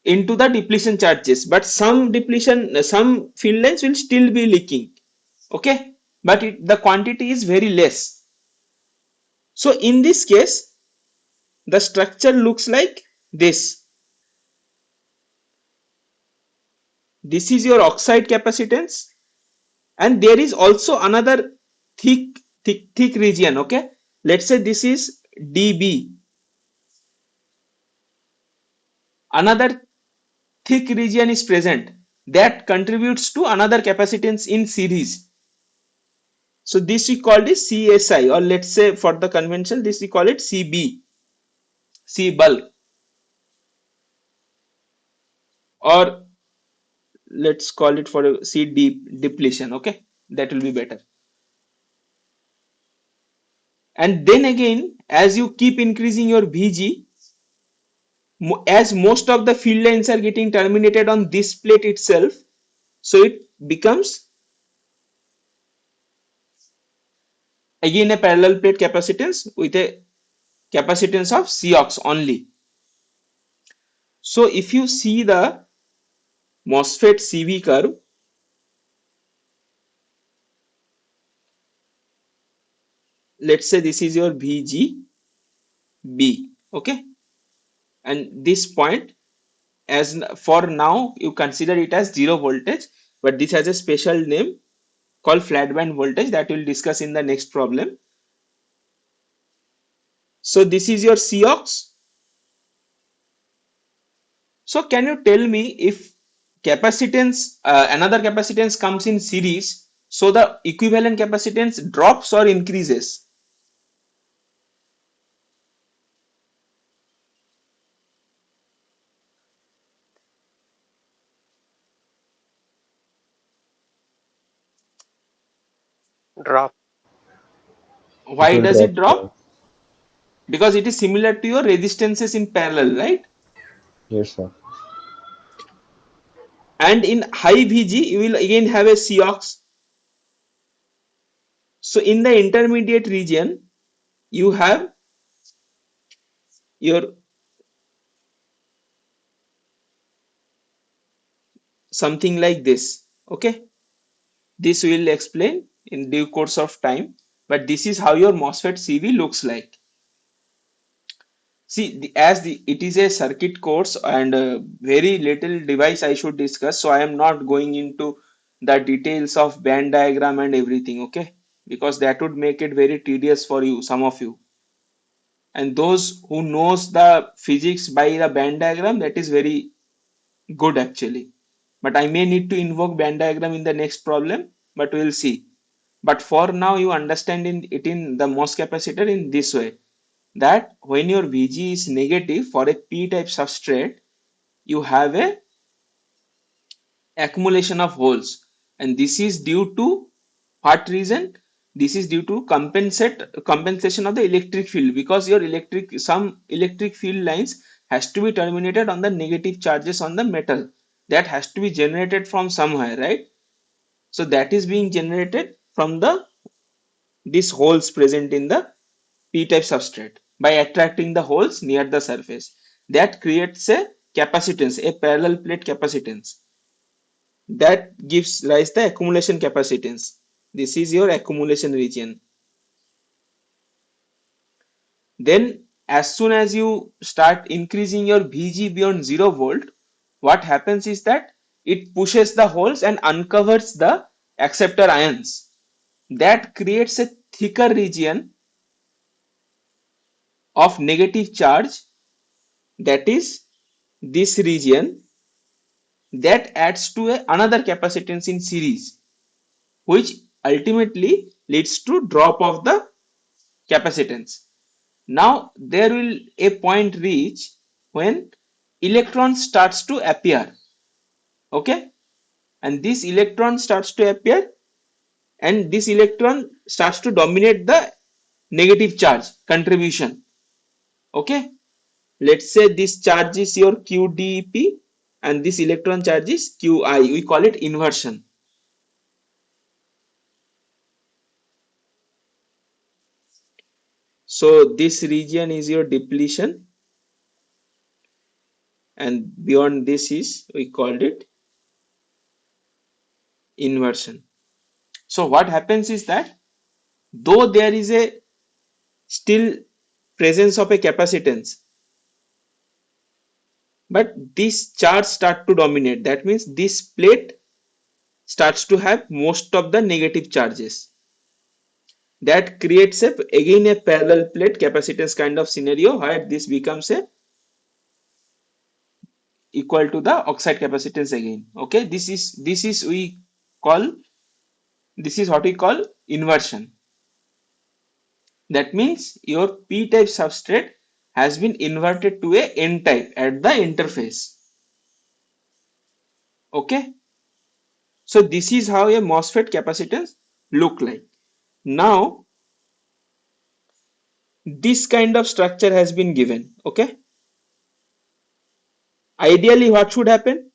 into the depletion charges, but some field lines will still be leaking, okay? But the quantity is very less. So in this case, the structure looks like this. This is your oxide capacitance, and there is also another thick region, okay? Let's say this is dB. Another thick region is present that contributes to another capacitance in series. So this we call it CSI, or let's say for the convention, this we call it CB, C bulk, or let's call it for a C deep depletion, okay? That will be better. And then again, as you keep increasing your Vg, as most of the field lines are getting terminated on this plate itself, so it becomes again a parallel plate capacitance with a capacitance of Cox only. So if you see the MOSFET CV curve, let's say this is your VGB, okay? And this point, as for now, you consider it as zero voltage, but this has a special name called flat band voltage that we'll discuss in the next problem. So this is your Cox. So can you tell me if capacitance, another capacitance comes in series, so the equivalent capacitance drops or increases? Drop. It Why will does drop. it drop? Because it is similar to your resistances in parallel, right? Yes, sir. And in high VG, you will again have a Cox. So in the intermediate region, you have your something like this, okay? This will explain in due course of time, but this is how your MOSFET CV looks like. See, it is a circuit course and very little device I should discuss, so I am not going into the details of band diagram and everything, okay? Because that would make it very tedious for you, some of you. And those who knows the physics by the band diagram, that is very good actually. But I may need to invoke band diagram in the next problem, but we'll see. But for now, you understand it in the MOS capacitor in this way, that when your Vg is negative for a p-type substrate, you have a accumulation of holes, and this is due to what reason? This is due to compensation of the electric field, because your some electric field lines has to be terminated on the negative charges on the metal. That has to be generated from somewhere, right? So that is being generated from the these holes present in the p-type substrate by attracting the holes near the surface. That creates a capacitance, a parallel plate capacitance. That gives rise the accumulation capacitance. This is your accumulation region. Then as soon as you start increasing your Vg beyond 0 volt, what happens is that it pushes the holes and uncovers the acceptor ions. That creates a thicker region of negative charge, that is this region, that adds to another capacitance in series, which ultimately leads to drop of the capacitance. Now there will a point reach when electron starts to appear, okay, and this electron starts to appear, and this electron starts to dominate the negative charge contribution, okay. Let's say this charge is your QDP and this electron charge is QI. We call it inversion. So this region is your depletion, and beyond this is, we called it inversion. So what happens is that though there is a still presence of a capacitance, but this charge start to dominate. That means this plate starts to have most of the negative charges. That creates again a parallel plate capacitance kind of scenario where this becomes a equal to the oxide capacitance again. Okay, this is what we call inversion. That means your p-type substrate has been inverted to a n-type at the interface. Okay, so this is how a MOSFET capacitance look like. Now this kind of structure has been given. Okay, ideally what should happen?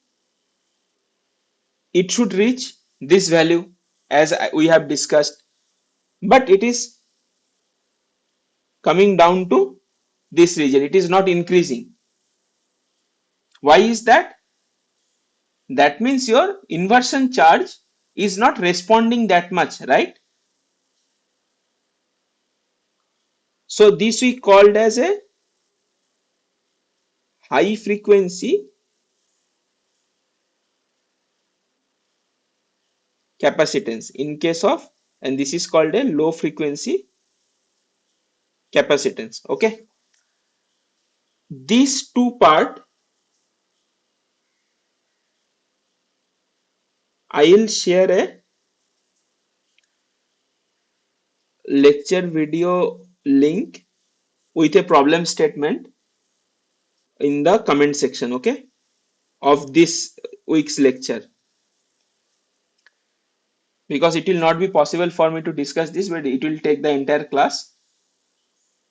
It should reach this value as we have discussed, but it is coming down to this region. It is not increasing. Why is that? That means your inversion charge is not responding that much, right? So this we called as a high frequency capacitance in case of, and this is called a low frequency capacitance. Okay, these two part I will share a lecture video link with a problem statement in the comment section, okay, of this week's lecture, because it will not be possible for me to discuss this, but it will take the entire class.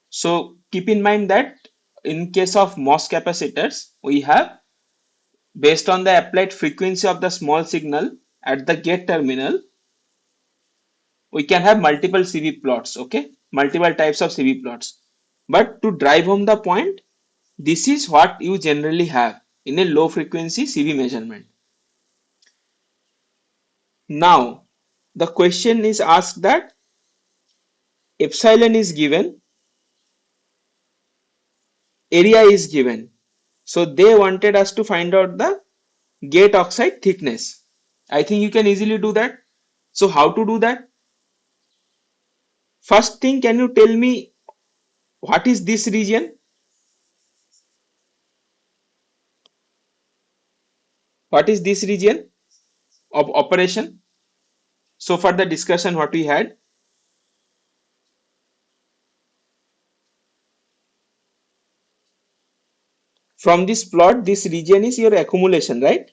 So keep in mind that in case of MOS capacitors, we have, based on the applied frequency of the small signal at the gate terminal, we can have multiple CV plots, okay, multiple types of CV plots. But to drive home the point, this is what you generally have in a low frequency CV measurement. Now, the question is asked that epsilon is given, area is given. So they wanted us to find out the gate oxide thickness. I think you can easily do that. So how to do that? First thing, can you tell me what is this region? What is this region of operation? So for the discussion what we had, from this plot, this region is your accumulation, right?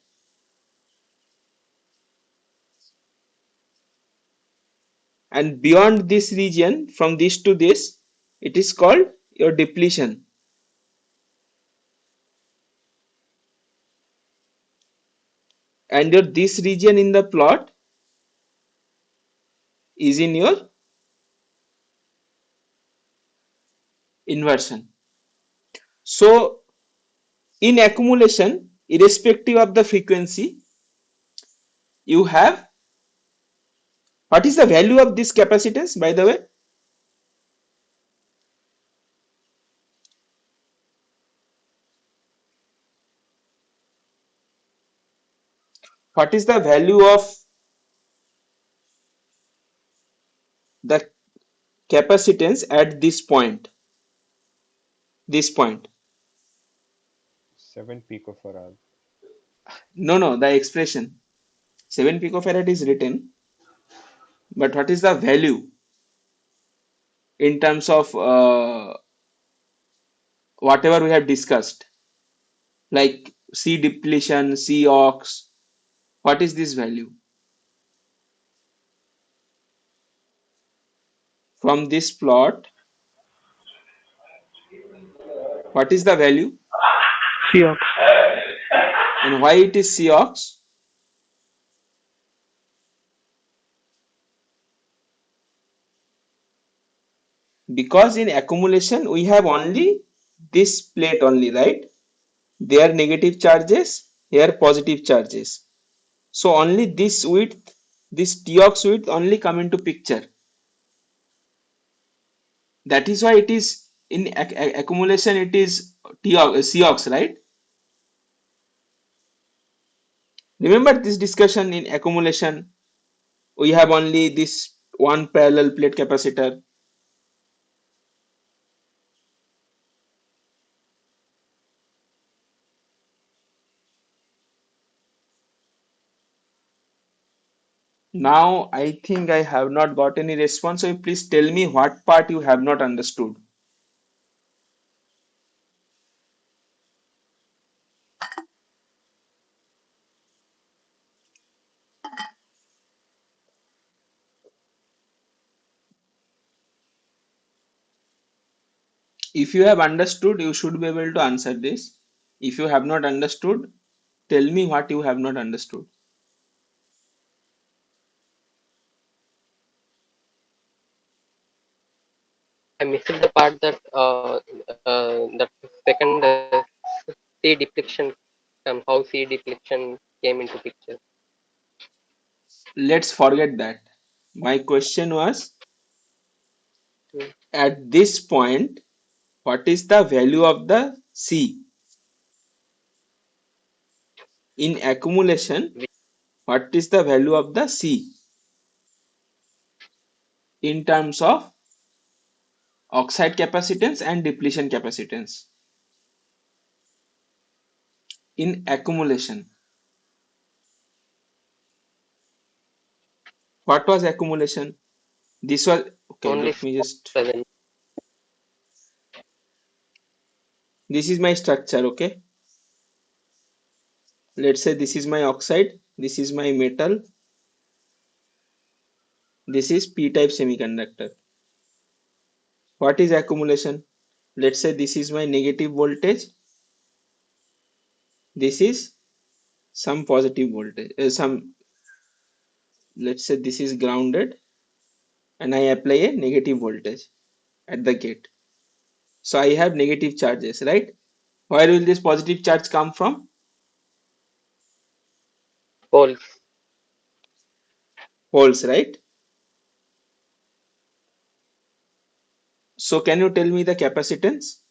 and beyond this region, from this to this, it is called your depletion. And your this region in the plot is in your inversion. So in accumulation, irrespective of the frequency, you have, what is the value of this capacitance, by the way? What is the value of the capacitance at this point? This point. 7 picofarad. No, the expression. 7 picofarad is written, but what is the value in terms of whatever we have discussed? Like C depletion, C ox. What is this value? From this plot, what is the value? Cox. And why it is C ox? Because in accumulation we have only this plate only, right? There are negative charges, here positive charges. So only this width, this T ox width only come into picture. That is why it is in accumulation it is C ox, right? Remember this discussion in accumulation, we have only this one parallel plate capacitor. Now I think I have not got any response, so please tell me what part you have not understood. If you have understood, you should be able to answer this. If you have not understood, tell me what you have not understood. I missed the part that second C depletion and how C depletion came into picture. Let's forget that. My question was, Hmm. at this point, what is the value of the C? In accumulation, what is the value of the C in terms of oxide capacitance and depletion capacitance? In accumulation, what was accumulation? This was, okay, Only let C me just, present. this is my structure, okay? Let's say this is my oxide, this is my metal, this is P-type semiconductor. What is accumulation? Let's say this is my negative voltage, this is some positive voltage, let's say this is grounded, and I apply a negative voltage at the gate. So I have negative charges, right? Where will this positive charge come from? Poles. Holes, right? So can you tell me the capacitance?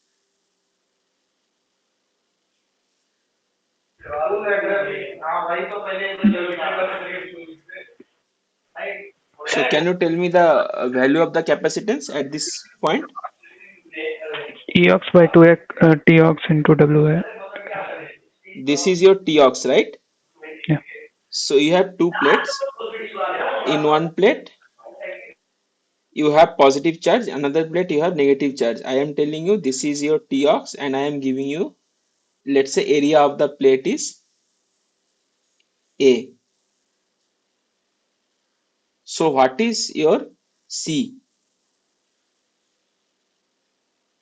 So can you tell me the value of the capacitance at this point? Eox by 2x Tox into WA. This is your Tox, right? Yeah. So you have two plates. In one plate, you have positive charge, another plate you have negative charge. I am telling you this is your Tox, and I am giving you, let's say, area of the plate is A. So what is your C.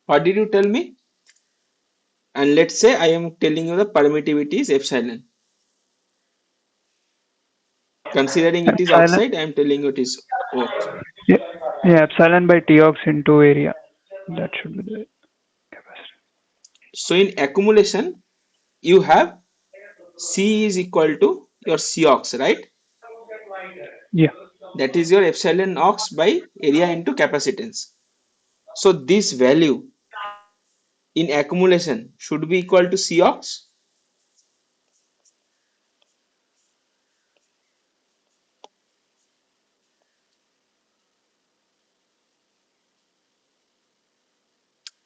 What did you tell me? And let's say I am telling you the permittivity is epsilon. Considering it is Epsilon. outside, I am telling you it is OK. Yeah, yeah, epsilon by Tox into area. That should be the capacity. So in accumulation, you have C is equal to your Cox, right? Yeah. That is your epsilon ox by area into capacitance. So this value in accumulation should be equal to Cox.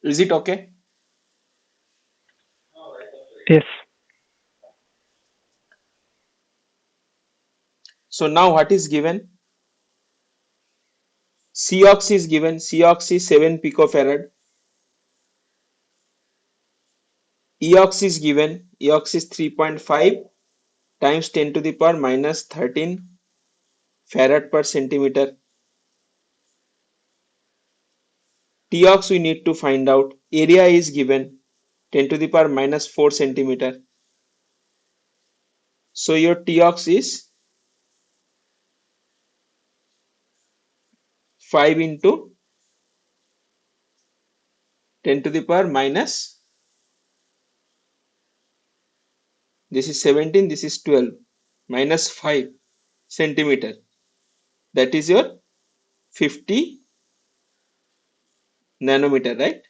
Is it okay? Yes. So now what is given? Cox is given. Cox is 7 picofarad. Eox is given. Eox is 3.5 times 10 to the power minus 13 farad per centimeter. Tox we need to find out. Area is given 10 to the power minus 4 centimeter. So your Tox is 5 into 10 to the power minus, this is 17, this is 12, minus 5 centimeter. That is your 50 nanometer, right?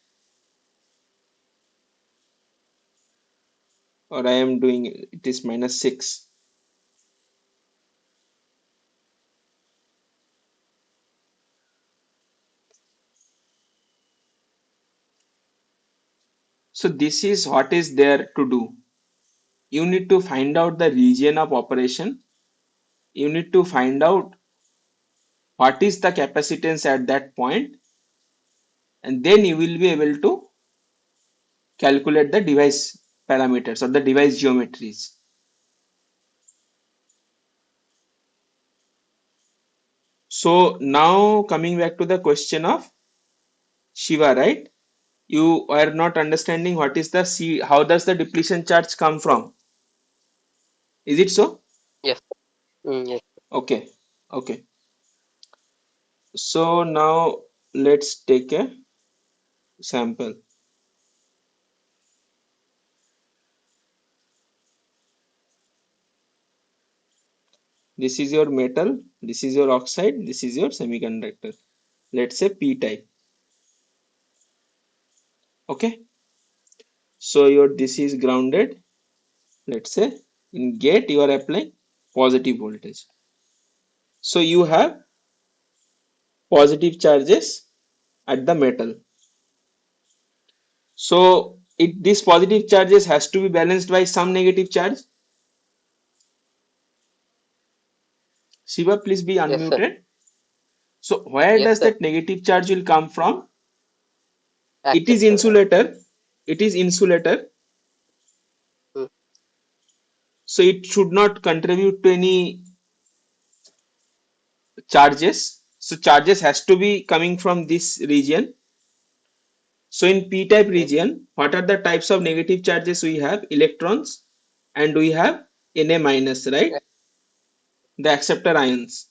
Or I am doing it is minus 6. So this is what is there to do. You need to find out the region of operation. You need to find out what is the capacitance at that point, and then you will be able to calculate the device parameters or the device geometries. So now coming back to the question of Shiva, right? You are not understanding what is the C, how does the depletion charge come from? Is it so? Yes. Yes. Okay, okay. So now let's take a sample. This is your metal, this is your oxide, this is your semiconductor. Let's say P type. Okay. So your this is grounded. Let's say in gate you are applying positive voltage. So you have positive charges at the metal. So this positive charges has to be balanced by some negative charge. Shiva, please be Yes, sir. unmuted. So where Yes, does sir. that negative charge will come from? It is Acceptor. insulator. It is insulator. Mm. So it should not contribute to any charges. So charges has to be coming from this region. So in p-type Okay. region, what are the types of negative charges we have? Electrons and we have Na minus, right? The acceptor ions.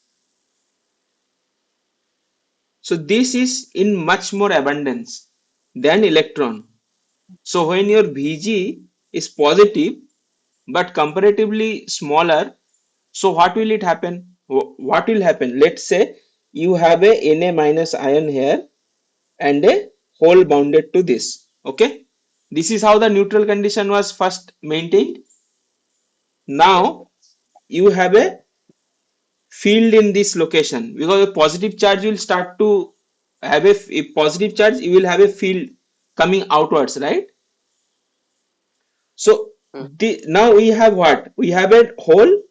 So this is in much more abundance than electron. So when your Vg is positive but comparatively smaller, so what will it happen? What will happen? Let's say you have a Na minus ion here and a hole bounded to this. Okay, this is how the neutral condition was first maintained. Yes. Now you have a field in this location because a positive charge will start to have a positive charge, you will have a field coming outwards, right? So Mm. now we have what? We have a hole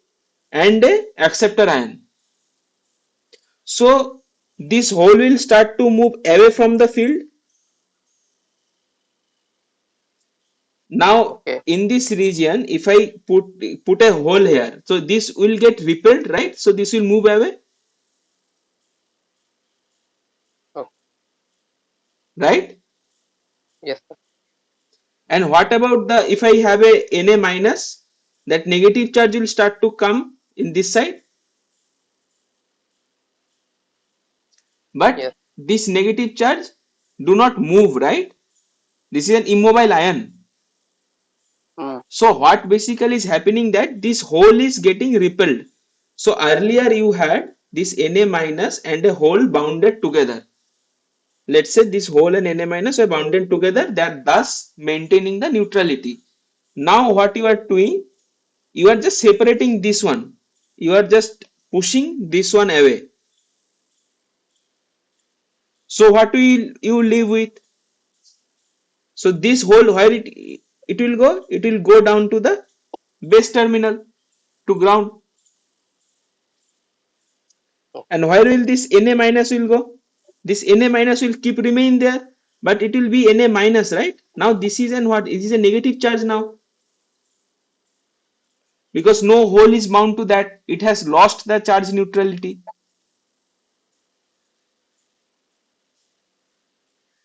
and a acceptor ion. So this hole will start to move away from the field. Now Okay. in this region, if I put a hole here, so this will get repelled, right? So this will move away. right? Yes, sir. And what about the if I have a Na minus, that negative charge will start to come in this side, but Yes. this negative charge do not move, right? This is an immobile ion. Mm. So what basically is happening that this hole is getting repelled. So earlier you had this Na minus and a hole bounded together. Let's say this hole and Na minus are bounded together, that thus maintaining the neutrality. Now what you are doing, you are just separating this one. You are just pushing this one away. So what will you leave with? So this hole, where it will go? It will go down to the base terminal, to ground. Okay. And where will this Na minus will go? This Na minus will keep remain there, but it will be Na minus, right? Now this is an what? It is a negative charge now, because no hole is bound to that. It has lost the charge neutrality.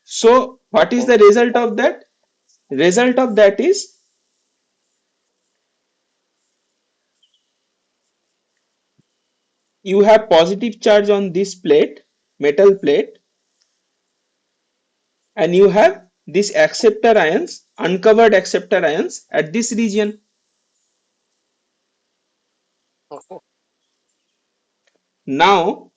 So what is Okay. the result of that? Result of that is you have positive charge on this plate, metal plate, and you have these acceptor ions, uncovered acceptor ions at this region. Okay. Now,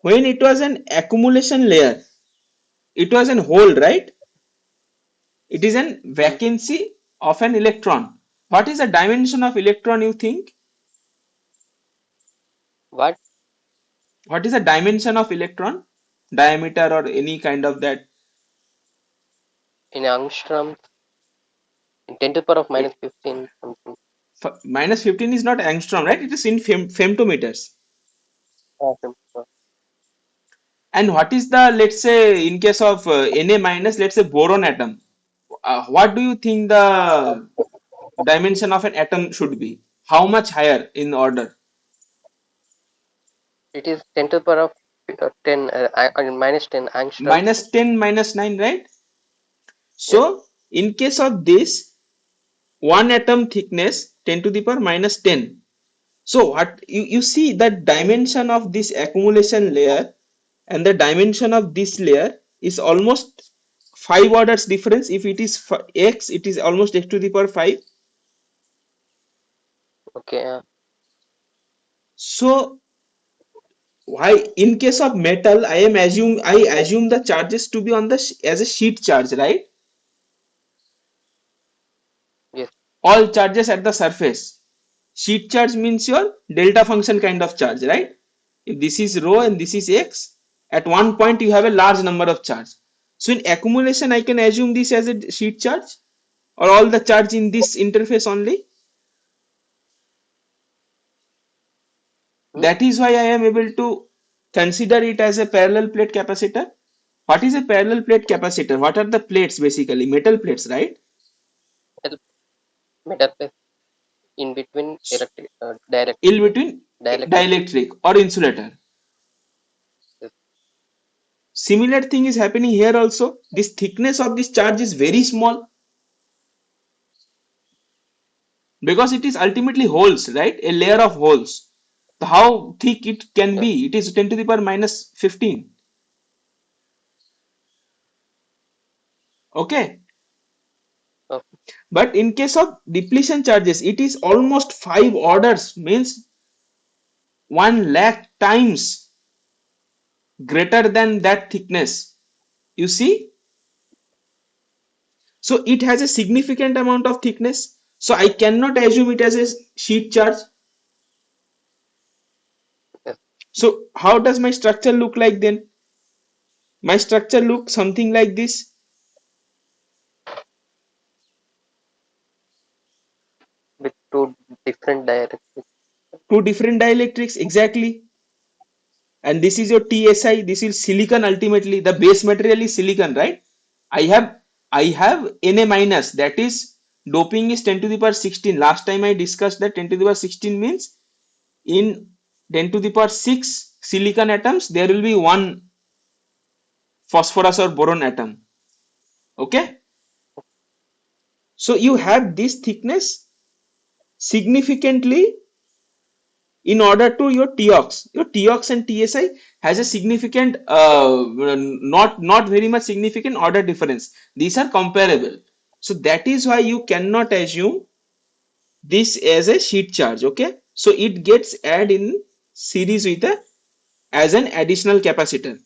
when it was an accumulation layer, it was an hole, right? It is an Mm. vacancy of an electron. What is the dimension of electron, you think? What? What is the dimension of electron? Diameter or any kind of that. In angstrom, in 10 to the power of minus It, 15 something. minus 15 is not angstrom, right? It is in femtometers. Okay. And what is the, let's say, in case of Na minus, let's say boron atom. What do you think the dimension of an atom should be? How much higher in order? It is 10 to the power of 10, minus 10 angstrom. Minus 10, minus 9, right? Yes. So, in case of this, one atom thickness 10 to the power minus 10. So, what you see that dimension of this accumulation layer and the dimension of this layer is almost 5 orders difference. If it is x, it is almost x to the power 5. Okay. So, why in case of metal, I assume the charges to be on the as a sheet charge, right? Yes. All charges at the surface. Sheet charge means your delta function kind of charge, right? If this is rho Mm. and this is x, at one point you have a large number of charge. So in accumulation, I can assume this as a sheet charge, or all the charge in this interface only. Mm. That is why I am able to consider it as a parallel plate capacitor. What is a parallel plate capacitor? What are the plates basically? Metal plates, right? Metal, metal plus in between electric, In dielectric, between dielectric. dielectric or insulator. Yes. Similar thing is happening here also. This thickness of this charge is very small because it is ultimately holes, right? A layer of holes. So how thick it can Yes. be? It is 10 to the power minus 15. Okay. Okay. But in case of depletion charges, it is almost 5 orders, means 1 lakh times greater than that thickness. You see? So it has a significant amount of thickness. So I cannot assume it as a sheet charge. Yes. So how does my structure look like then? My structure looks something like this. With two different dielectric. Two different dielectrics, exactly. And this is your TSI. This is silicon. Ultimately, the base material is silicon, right? I have I have Na minus. That is, doping is 10 to the power 16. Last time I discussed that 10 to the power 16 means in 10 to the power 6 silicon atoms there will be one phosphorus or boron atom. Okay, so you have this thickness significantly in order to your TOX and TSI has a significant not very much significant order difference. These are comparable, so that is why you cannot assume this as a sheet charge. Okay, so it gets add in series with a as an additional capacitor.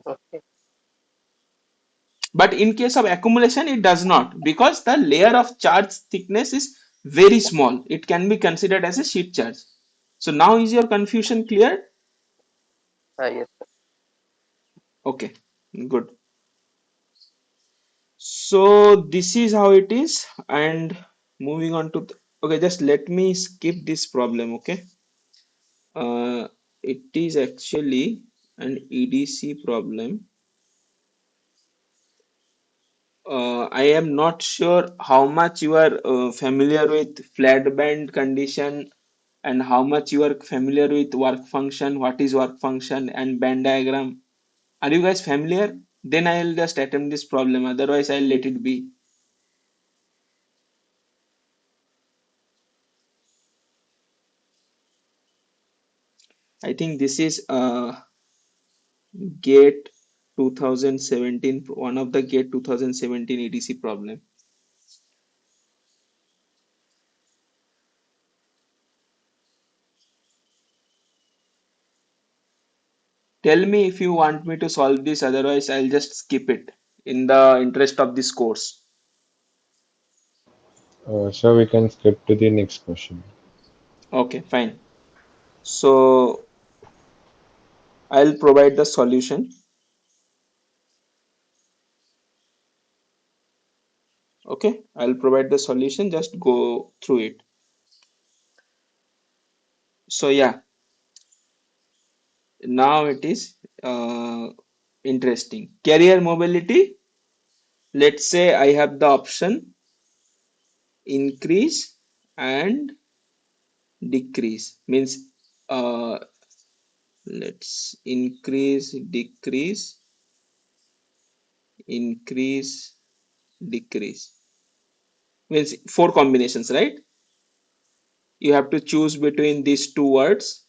Okay. But in case of accumulation, it does not, because the layer of charge thickness is very small. It can be considered as a sheet charge. So now is your confusion clear? Yes. Okay, good. So this is how it is, and moving on to okay, just let me skip this problem. Okay, it is actually an EDC problem. I am not sure how much you are familiar with flat band condition and how much you are familiar with work function, what is work function and band diagram. Are you guys familiar? Then I'll just attempt this problem. Otherwise, I'll let it be. I think this is GATE 2017, one of the GATE 2017 EDC problem. Tell me if you want me to solve this, otherwise I'll just skip it in the interest of this course. So we can skip to the next question. Okay, fine. So I'll provide the solution. Okay, I'll provide the solution. Just go through it. So yeah, now it is interesting. Carrier mobility. Let's say I have the option increase and decrease. Means let's increase, decrease. Means four combinations, right? You have to choose between these two words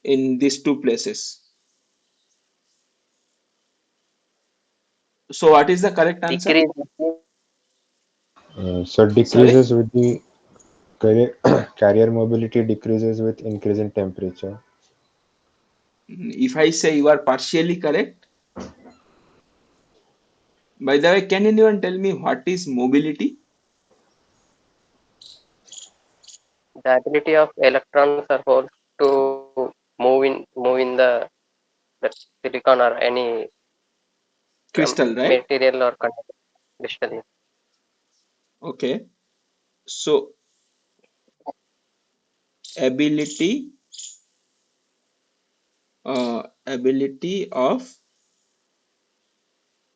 in these two places. So what is the correct answer? Decrease. So Sorry, decreases with the carrier, carrier mobility decreases with increase in temperature. if I say you are partially correct. By the way, can anyone tell me what is mobility? The ability of electrons or holes to move in the silicon or any Crystal, right? material or conductor crystal. Okay. So ability, ability of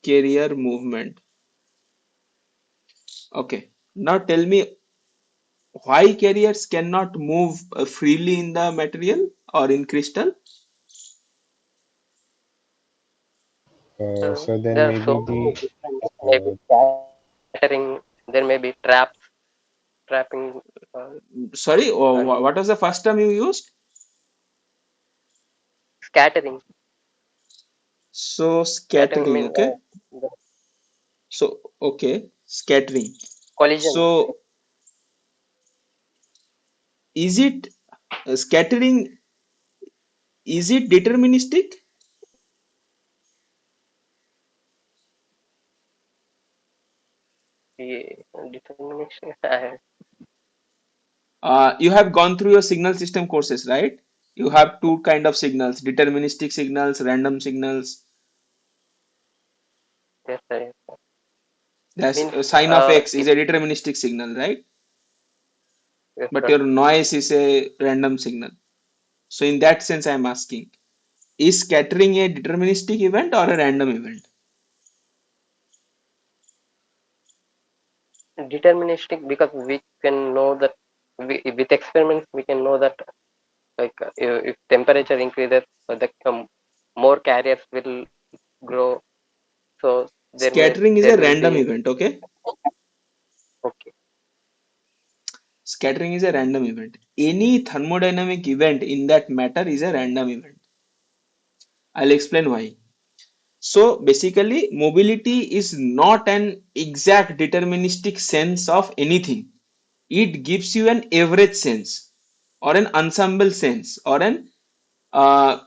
carrier movement. Okay. Now tell me why carriers cannot move freely in the material or in crystal? So then There are maybe so the many different, maybe uh, scattering. There may be trapping, uh, Sorry, and what was the first term you used? scattering. So Scattering scattering, means okay. the So okay, scattering. collision. So is it scattering? Is it deterministic? Determination. You have gone through your signal system courses, right? You have two kind of signals: deterministic signals, random signals. Yes, sir. Yes, sir. That's Means sign of X is it. a deterministic signal, right? Yes, But sir. your noise is a random signal. So in that sense, I am asking: is scattering a deterministic event or a random event? Deterministic because we can know that with experiments we can know that Like if temperature increases, the more carriers will grow. So Scattering is there a will random be. event, okay? Okay. Scattering is a random event. Any thermodynamic event in that matter is a random event. I'll explain why. So basically, mobility is not an exact deterministic sense of anything. It gives you an average sense or an ensemble sense or an uh,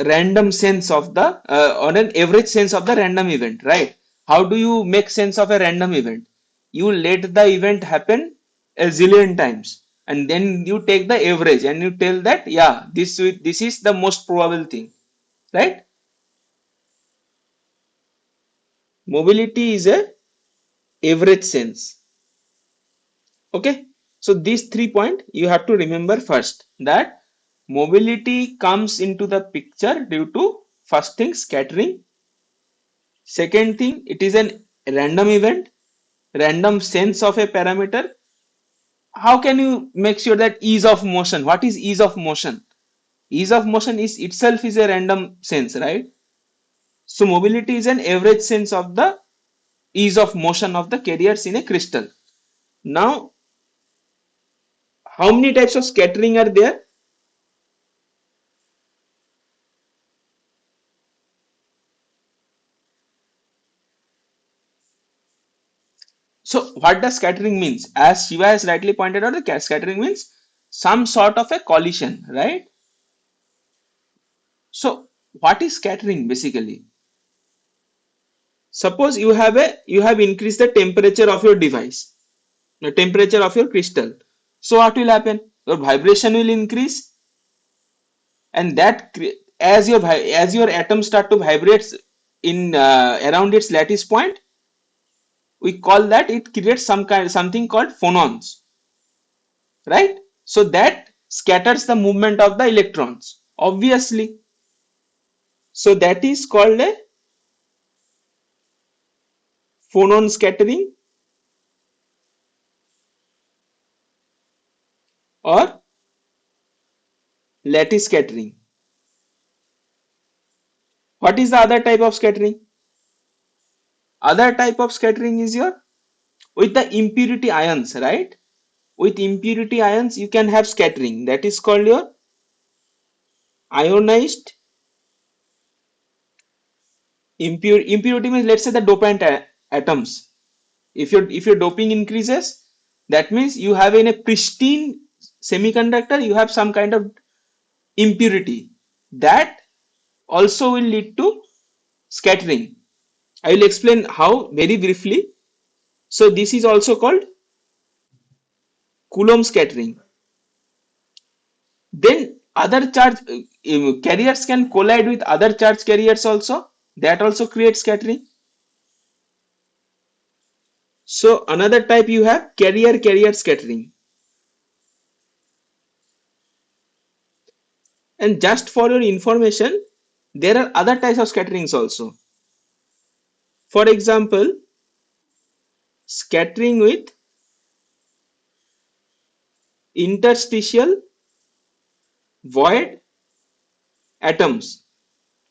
random sense of the or an average sense of the random event, right? How do you make sense of a random event? You let the event happen a zillion times and then you take the average and you tell that, yeah, this is the most probable thing, right? Mobility is a average sense. Okay, so these 3 points you have to remember first, that mobility comes into the picture due to first thing scattering, second thing it is an random event, random sense of a parameter. How can you make sure that ease of motion? What is ease of motion? Ease of motion is itself is a random sense, right? So mobility is an average sense of the ease of motion of the carriers in a crystal. Now, how many types of scattering are there? So what does scattering means? As Shiva has rightly pointed out, the scattering means some sort of a collision, right? So what is scattering basically? Suppose you have increased the temperature of your device, the temperature of your crystal. So what will happen? Your vibration will increase, and that as your atoms start to vibrate in around its lattice point, we call that it creates something called phonons, right? So that scatters the movement of the electrons, obviously. So that is called a phonon scattering or lattice scattering. What is the other type of scattering? Other type of scattering is your with the impurity ions, right? With impurity ions, you can have scattering. That is called your ionized impurity means, let's say, the dopant atoms. If your doping increases, that means you have in a pristine semiconductor, you have some kind of impurity. That also will lead to scattering. I will explain how very briefly. So this is also called Coulomb scattering. Then other charge carriers can collide with other charge carriers also. That also creates scattering. So another type you have carrier scattering. And just for your information, there are other types of scatterings also. For example, scattering with interstitial void atoms.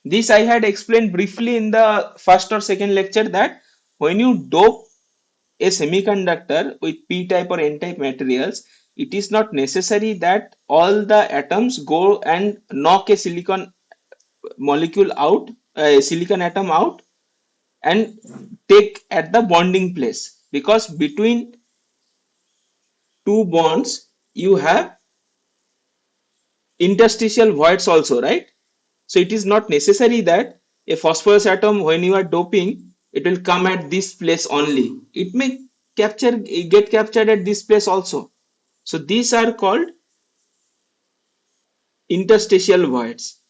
This I had explained briefly in the first or second lecture, that when you dope a semiconductor with p-type or n-type materials, it is not necessary that all the atoms go and knock a silicon molecule out, a silicon atom out, and take at the bonding place, because between two bonds you have interstitial voids also, right? So it is not necessary that a phosphorus atom, when you are doping, it will come at this place only. It may get captured at this place also. So these are called interstitial voids,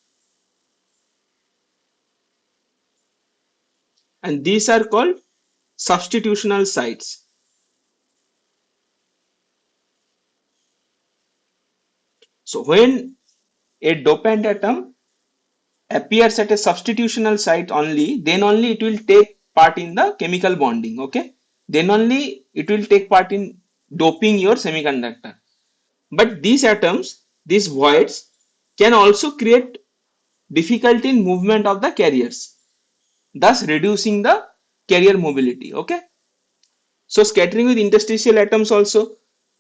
and these are called substitutional sites. So when a dopant atom appears at a substitutional site only, then only it will take part in the chemical bonding, okay? Then only it will take part in doping your semiconductor. But these atoms, these voids, can also create difficulty in movement of the carriers, thus reducing the carrier mobility. Okay, so scattering with interstitial atoms also.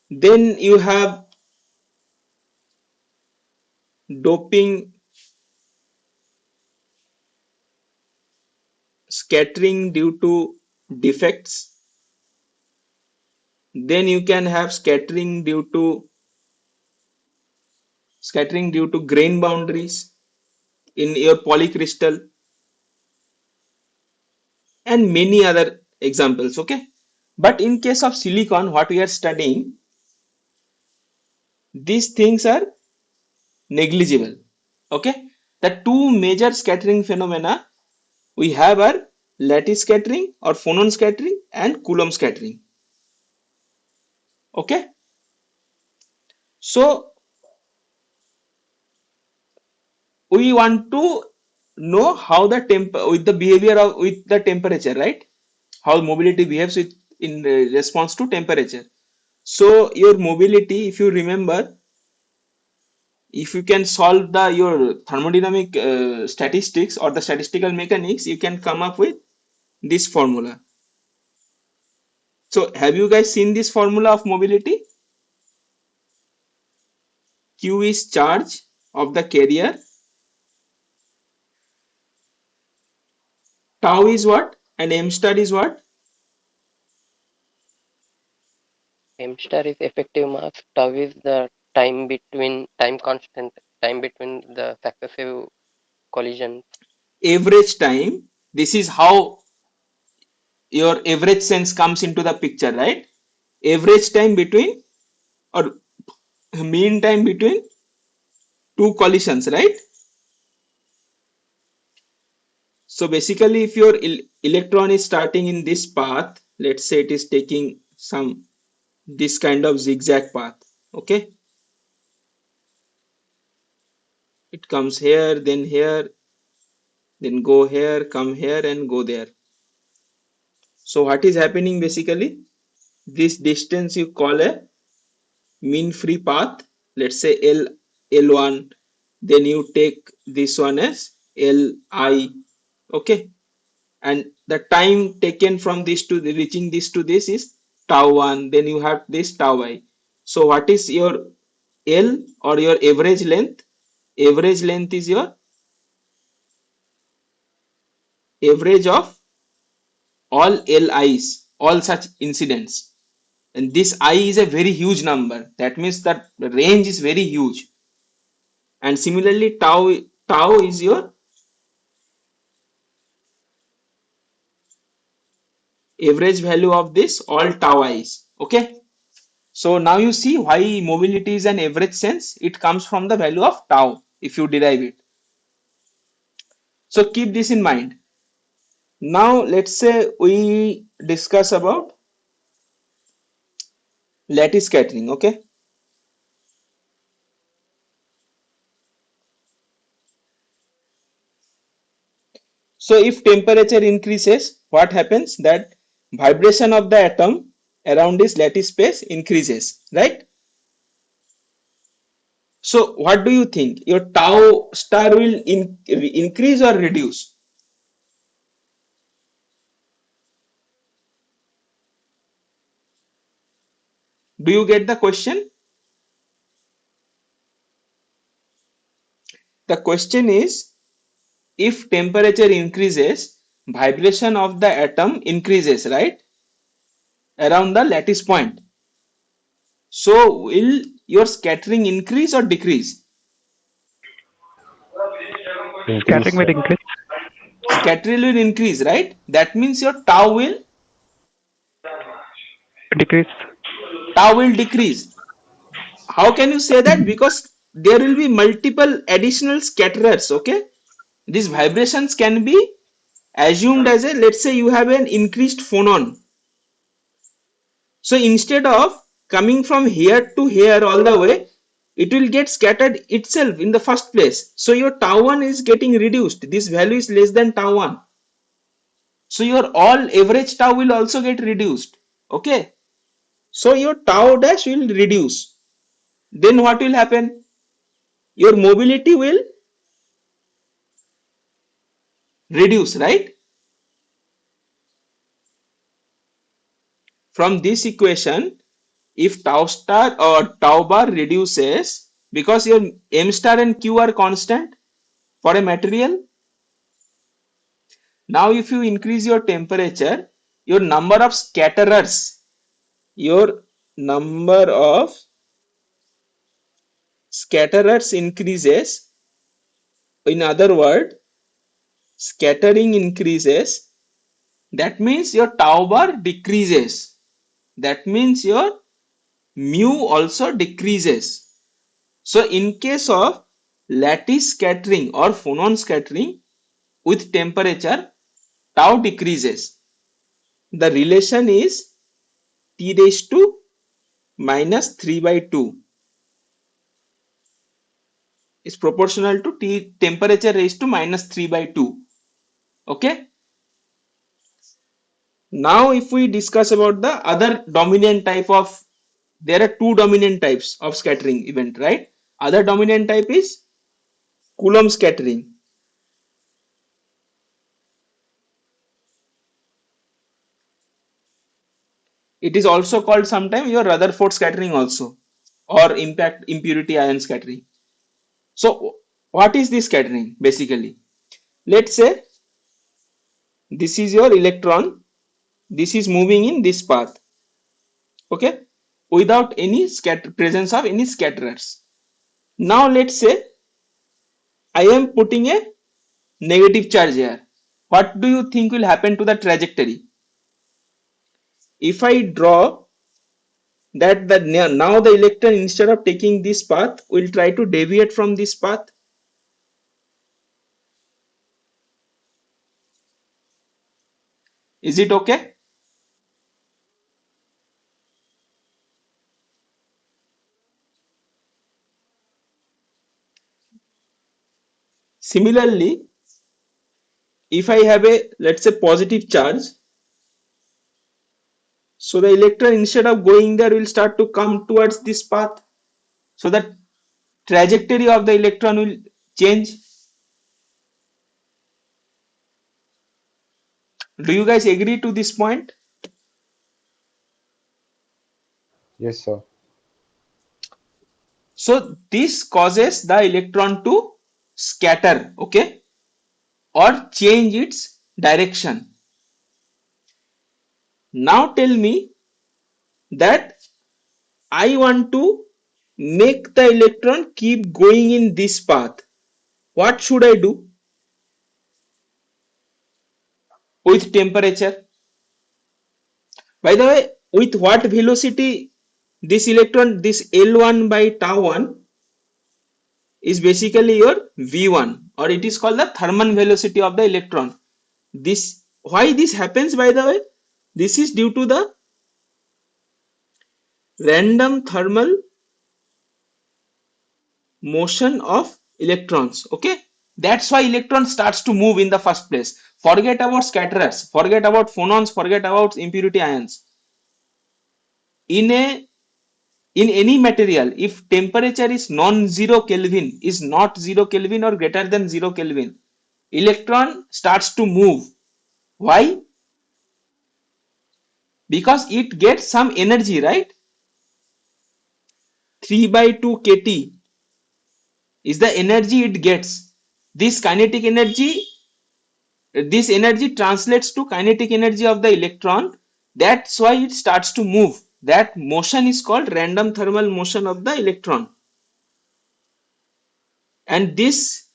Then you have doping, scattering due to defects. Then you can have scattering due to grain boundaries in your polycrystal, and many other examples. Okay, but in case of silicon, what we are studying, these things are negligible. Okay, the two major scattering phenomena we have are lattice scattering or phonon scattering and Coulomb scattering. Okay, so we want to know how the temp with the behavior of with the temperature, right? How mobility behaves with in response to temperature. So your mobility, if you remember, if you can solve the your thermodynamic statistics or the statistical mechanics, you can come up with this formula. So have you guys seen this formula of mobility? Q is charge of the carrier, tau is what, and m star is what? M star is effective mass. Tau is the time constant, time between the successive collisions. Average time. This is how your average sense comes into the picture, right? Average time between, or mean time between two collisions, right? So basically, if your electron is starting in this path, let's say it is taking some this kind of zigzag path. Okay, it comes here, then go here, come here, and go there. So what is happening basically? This distance you call a mean free path. Let's say L1, then you take this one as Li. Okay, and the time taken from this to reaching this to this is tau 1, then you have this tau I. So what is your L, or your average length? Average length is your average of all Li's, all such incidents, and this I is a very huge number. That means that the range is very huge. And similarly, tau is your average value of this all tau i's. Okay, so now you see why mobility is an average sense. It comes from the value of tau if you derive it. So keep this in mind. Now let's say we discuss about lattice scattering. Okay, so if temperature increases, what happens? That vibration of the atom around this lattice space increases, right? So what do you think? Your tau star will increase or reduce? Do you get the question? The question is, if temperature increases, vibration of the atom increases, right? Around the lattice point. So will your scattering increase or decrease? Increase, Scattering will sir. increase. Scattering will increase, right? That means your Decrease. tau will decrease. How can you say that? Because there will be multiple additional scatterers. Okay, these vibrations can be assumed as a, let's say you have an increased phonon. So instead of coming from here to here all the way, it will get scattered itself in the first place. So your tau 1 is getting reduced. This value is less than tau 1. So your all average tau will also get reduced. Okay. So your tau dash will reduce. Then what will happen? your mobility will reduce, right? From this equation, if tau star or tau bar reduces, because your m star and q are constant for a material. Now if you increase your temperature, your number of scatterers increases. In other words, scattering increases. That means your tau bar decreases. That means your mu also decreases. So in case of lattice scattering or phonon scattering with temperature, tau decreases. The relation is T raised to minus 3 by 2 is proportional to T temperature raised to minus 3 by 2. Okay. Now if we discuss about the other dominant type of, there are two dominant types of scattering event, right? Other dominant type is Coulomb scattering. It is also called sometimes your Rutherford scattering also, or impact impurity ion scattering. So what is this scattering basically? Let's say this is your electron, this is moving in this path, okay, without any presence of any scatterers. Now let's say I am putting a negative charge here. What do you think will happen to the trajectory? If I draw that now the electron, instead of taking this path, will try to deviate from this path. Is it okay? Similarly, if I have a, let's say, positive charge, so the electron, instead of going there, will start to come towards this path. So the trajectory of the electron will change. Do you guys agree to this point? Yes, sir. So this causes the electron to scatter, okay, or change its direction. Now tell me that I want to make the electron keep going in this path. What should I do with temperature? By the way, with what velocity this electron, this L1 by tau 1 is basically your V1, or it is called the thermal velocity of the electron. This, why this happens, by the way? This is due to the random thermal motion of electrons, okay? That's why electron starts to move in the first place. Forget about scatterers, forget about phonons, forget about impurity ions. In a, in any material, if temperature is non-zero Kelvin, is not 0 Kelvin or greater than 0 Kelvin, electron starts to move. Why? Because it gets some energy, right? 3 by 2 kT is the energy it gets. This kinetic energy, this energy translates to kinetic energy of the electron. That's why it starts to move. That motion is called random thermal motion of the electron. And this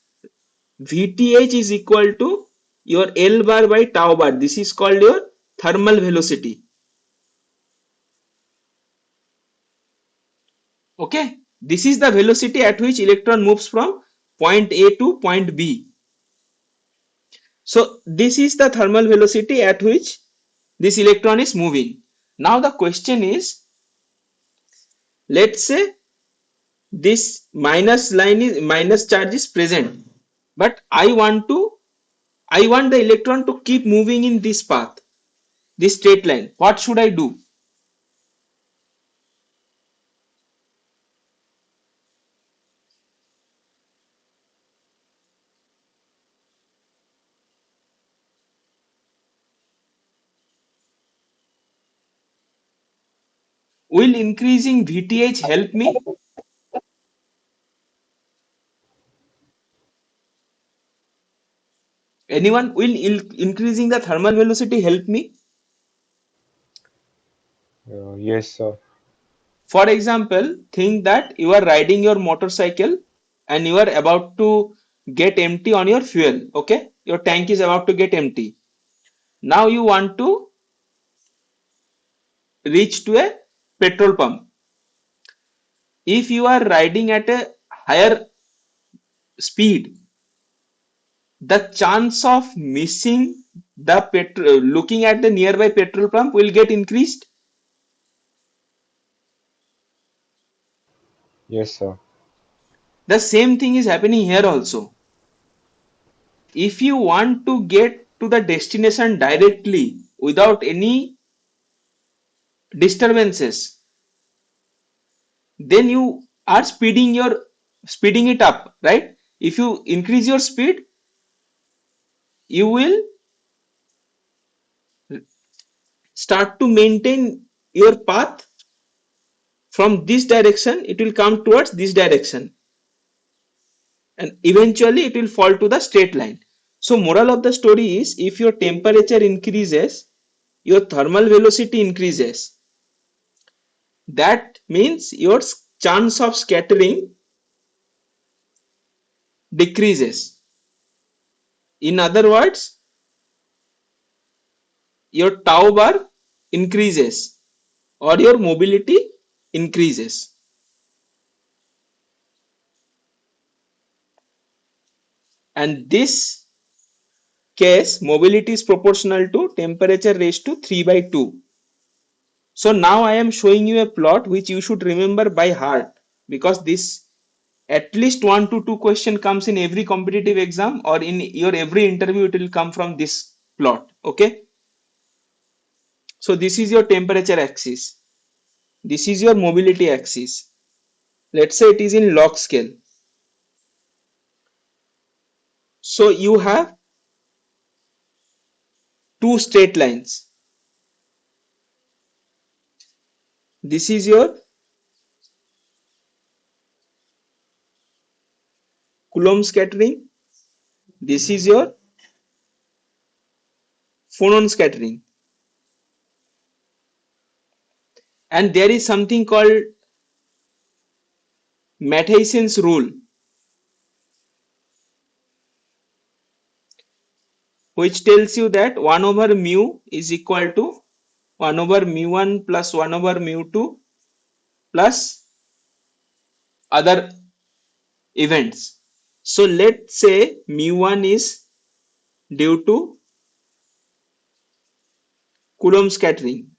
VTH is equal to your L bar by tau bar. This is called your thermal velocity. Okay. This is the velocity at which electron moves from point A to point B. So this is the thermal velocity at which this electron is moving. Now the question is, let's say this minus line is, minus charge is present, but I want the electron to keep moving in this path, this straight line. What should I do? Will increasing VTH help me? Anyone? Will increasing the thermal velocity help me? Yes, sir. For example, think that you are riding your motorcycle and you are about to get empty on your fuel. Okay, your tank is about to get empty. Now you want to reach to a petrol pump. If you are riding at a higher speed, the chance of missing the petrol, looking at the nearby petrol pump will get increased. Yes, sir. The same thing is happening here also. If you want to get to the destination directly without any disturbances, then you are speeding it up, right? If you increase your speed, you will start to maintain your path from this direction. It will come towards this direction and eventually it will fall to the straight line. So moral of the story is, if your temperature increases, your thermal velocity increases. That means your chance of scattering decreases. In other words, your tau bar increases or your mobility increases. And this case, mobility is proportional to temperature raised to 3 by 2. So now I am showing you a plot which you should remember by heart, because this at least 1 to 2 question comes in every competitive exam, or in your every interview it will come from this plot. Okay, so this is your temperature axis, this is your mobility axis. Let's say it is in log scale. So you have two straight lines. This is your Coulomb scattering, this is your phonon scattering, and there is something called Matheisen's rule, which tells you that 1 over mu is equal to 1 over mu1 plus 1 over mu2 plus other events. So let's say mu1 is due to Coulomb scattering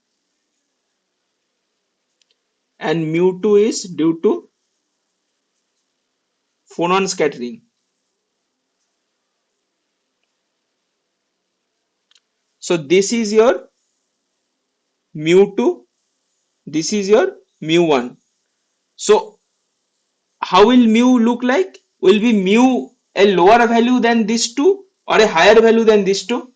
and mu2 is due to phonon scattering. So this is your mu2, this is your mu1. So how will mu look like? Will be mu a lower value than this two or a higher value than this two?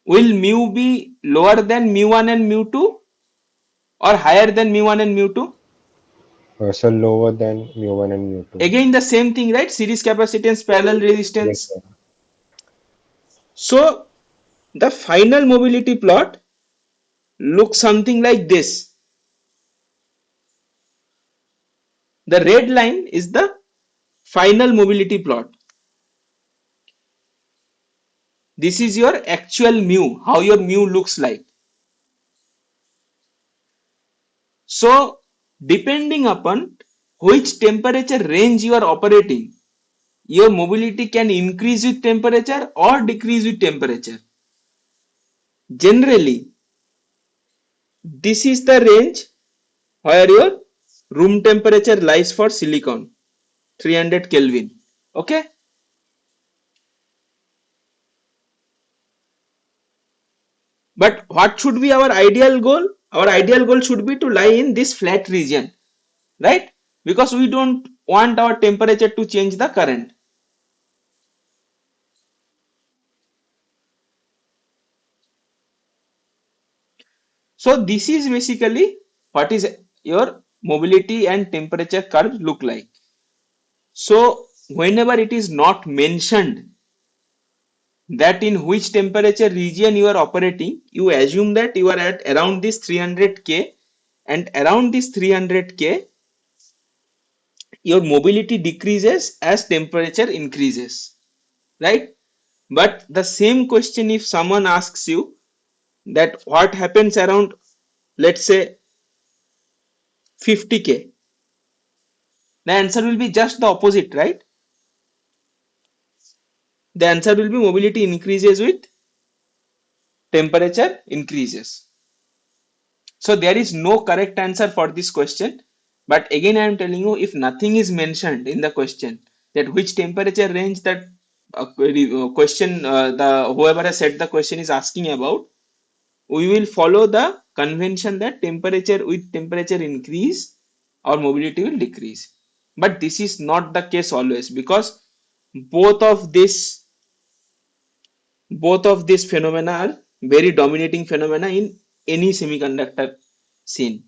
Will mu be lower than mu1 and mu2 or higher than mu1 and mu2? So lower than mu1 and mu2. Again the same thing, right? Series capacitance, parallel Yes, resistance. sir. So the final mobility plot looks something like this. The red line is the final mobility plot. This is your actual mu, how your mu looks like. So depending upon which temperature range you are operating, your mobility can increase with temperature or decrease with temperature. Generally, this is the range where your room temperature lies for silicon, 300 Kelvin. Okay. But what should be our ideal goal? Our ideal goal should be to lie in this flat region, right? Because we don't want our temperature to change the current. So this is basically what is your mobility and temperature curve look like. So whenever it is not mentioned that in which temperature region you are operating, you assume that you are at around this 300K, and around this 300K your mobility decreases as temperature increases, right? But the same question, if someone asks you that what happens around, let's say, 50K, the answer will be just the opposite, right? The answer will be mobility increases with temperature increases. So there is no correct answer for this question. But again, I am telling you, if nothing is mentioned in the question, that which temperature range that question, the whoever has said the question is asking about, we will follow the convention that temperature with temperature increase, our mobility will decrease. But this is not the case always, because both of this both of these phenomena are very dominating phenomena in any semiconductor scene.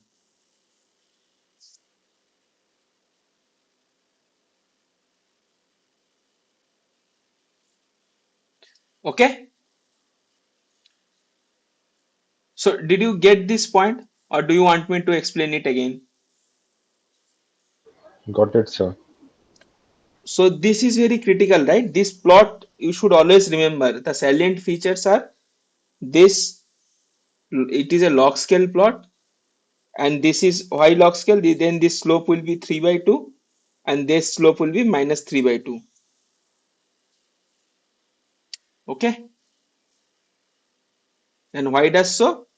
Okay, so did you get this point, or do you want me to explain it again? Got it, sir. So this is very critical, right? This plot, you should always remember the salient features are this. It is a log scale plot, and this is y log scale. Then this slope will be 3 by 2, and this slope will be minus 3 by 2. Okay, and why does so?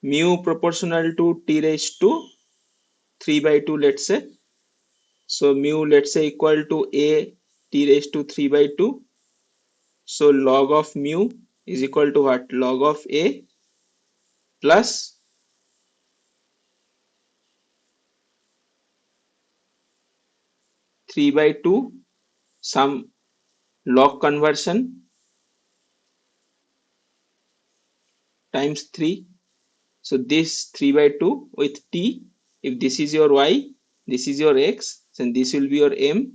Mu proportional to t raised to 3 by 2, let's say. So mu, let's say, equal to a t raised to 3 by 2. So log of mu is equal to what? Log of a plus 3 by 2 some log conversion times 3. So this 3 by 2 with t, if this is your y, this is your x, then this will be your m,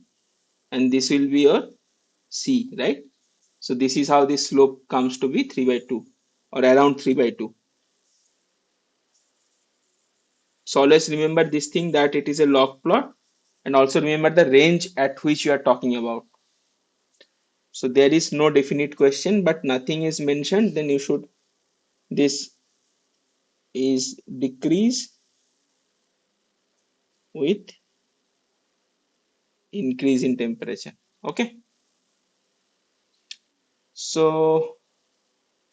and this will be your c, right? So this is how this slope comes to be 3 by 2, or around 3 by 2. So always remember this thing, that it is a log plot, and also remember the range at which you are talking about. So there is no definite question, but nothing is mentioned, then you should, this is decrease with increase in temperature. Okay. So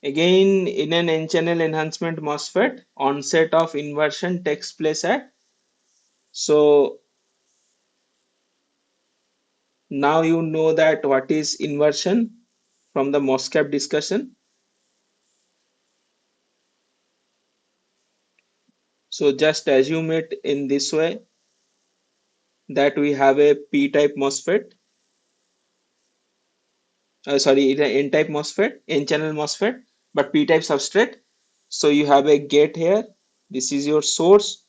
again, in an n-channel enhancement MOSFET, onset of inversion takes place at, so now you know that what is inversion from the MOSCAP discussion. So just assume it in this way, that we have a p-type MOSFET, sorry, it's an n-type MOSFET, n-channel MOSFET, but p-type substrate. So you have a gate here, this is your source,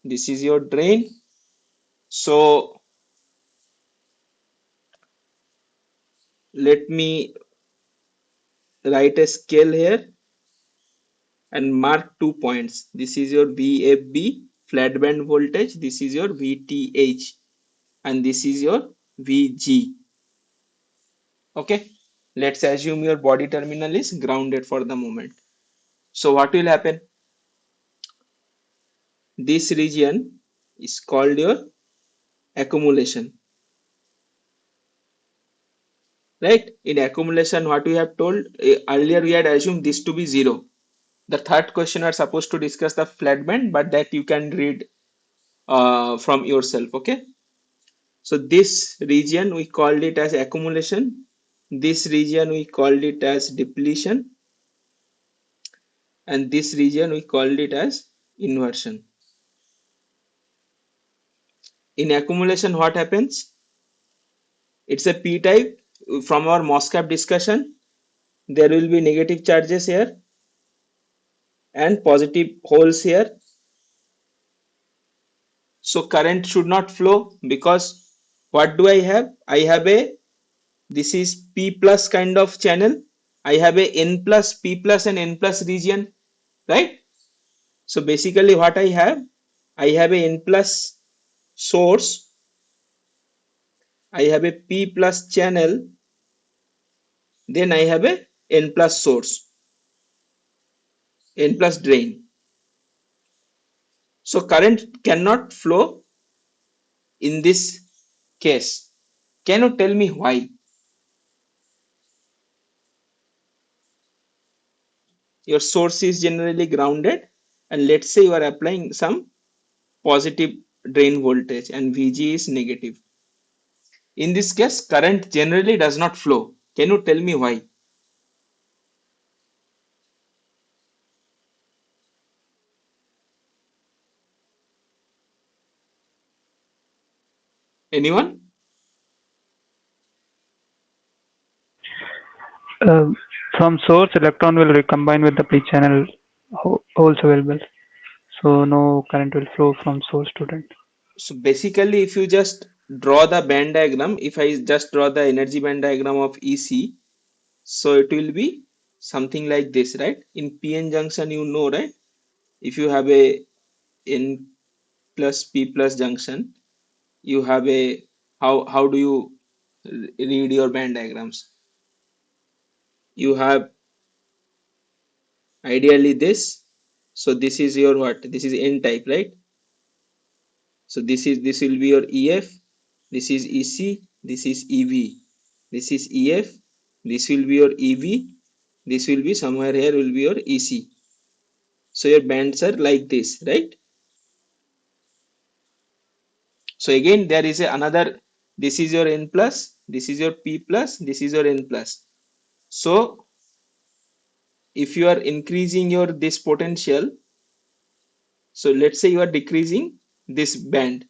this is your drain. So let me write a scale here and mark 2 points. This is your VFB, flat band voltage, this is your VTH, and this is your VG. Okay, let's assume your body terminal is grounded for the moment. So what will happen? This region is called your accumulation, right? In accumulation, what we have told earlier, we had assumed this to be 0. The third question are supposed to discuss the flat band, but that you can read from yourself. Okay, so this region we called it as accumulation, this region we called it as depletion, and this region we called it as inversion. In accumulation, what happens? It's a p-type. From our MOSCAP discussion, there will be negative charges here, and positive holes here. So current should not flow, because what do I have? I have a, this is P plus kind of channel. I have a N plus, P plus and N plus region, right? So basically what I have a N plus source, I have a P plus channel, then I have a N plus source, N plus drain. So current cannot flow in this case. Can you tell me why? Your source is generally grounded, and let's say you are applying some positive drain voltage and Vg is negative. In this case, current generally does not flow. Can you tell me why? Anyone? Uh, from source, electron will recombine with the p-channel holes available. So no current will flow from source to drain. So basically, if you just draw the band diagram, if I just draw the energy band diagram of EC, so it will be something like this, right? In PN junction, you know, right? If you have a N plus P plus junction, you have a, how do you read your band diagrams? You have ideally this. So this is your what? This is N type, right? So this will be your EF, this is EC, this is EV, this is EF, this will be your EV, this will be somewhere here will be your EC. So your bands are like this, right? So again there is another, this is your N plus, this is your P plus, this is your N plus. So if you are increasing your this potential, so let's say you are decreasing this band.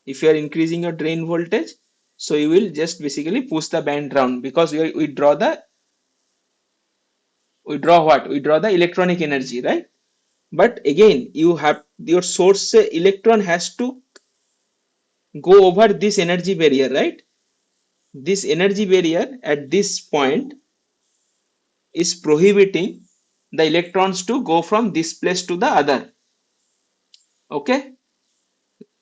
If you are increasing your drain voltage, so you will just basically push the band down, because we draw the, we draw what? We draw the electronic energy, right? But again, you have your source electron has to go over this energy barrier, right? This energy barrier at this point is prohibiting the electrons to go from this place to the other. Okay,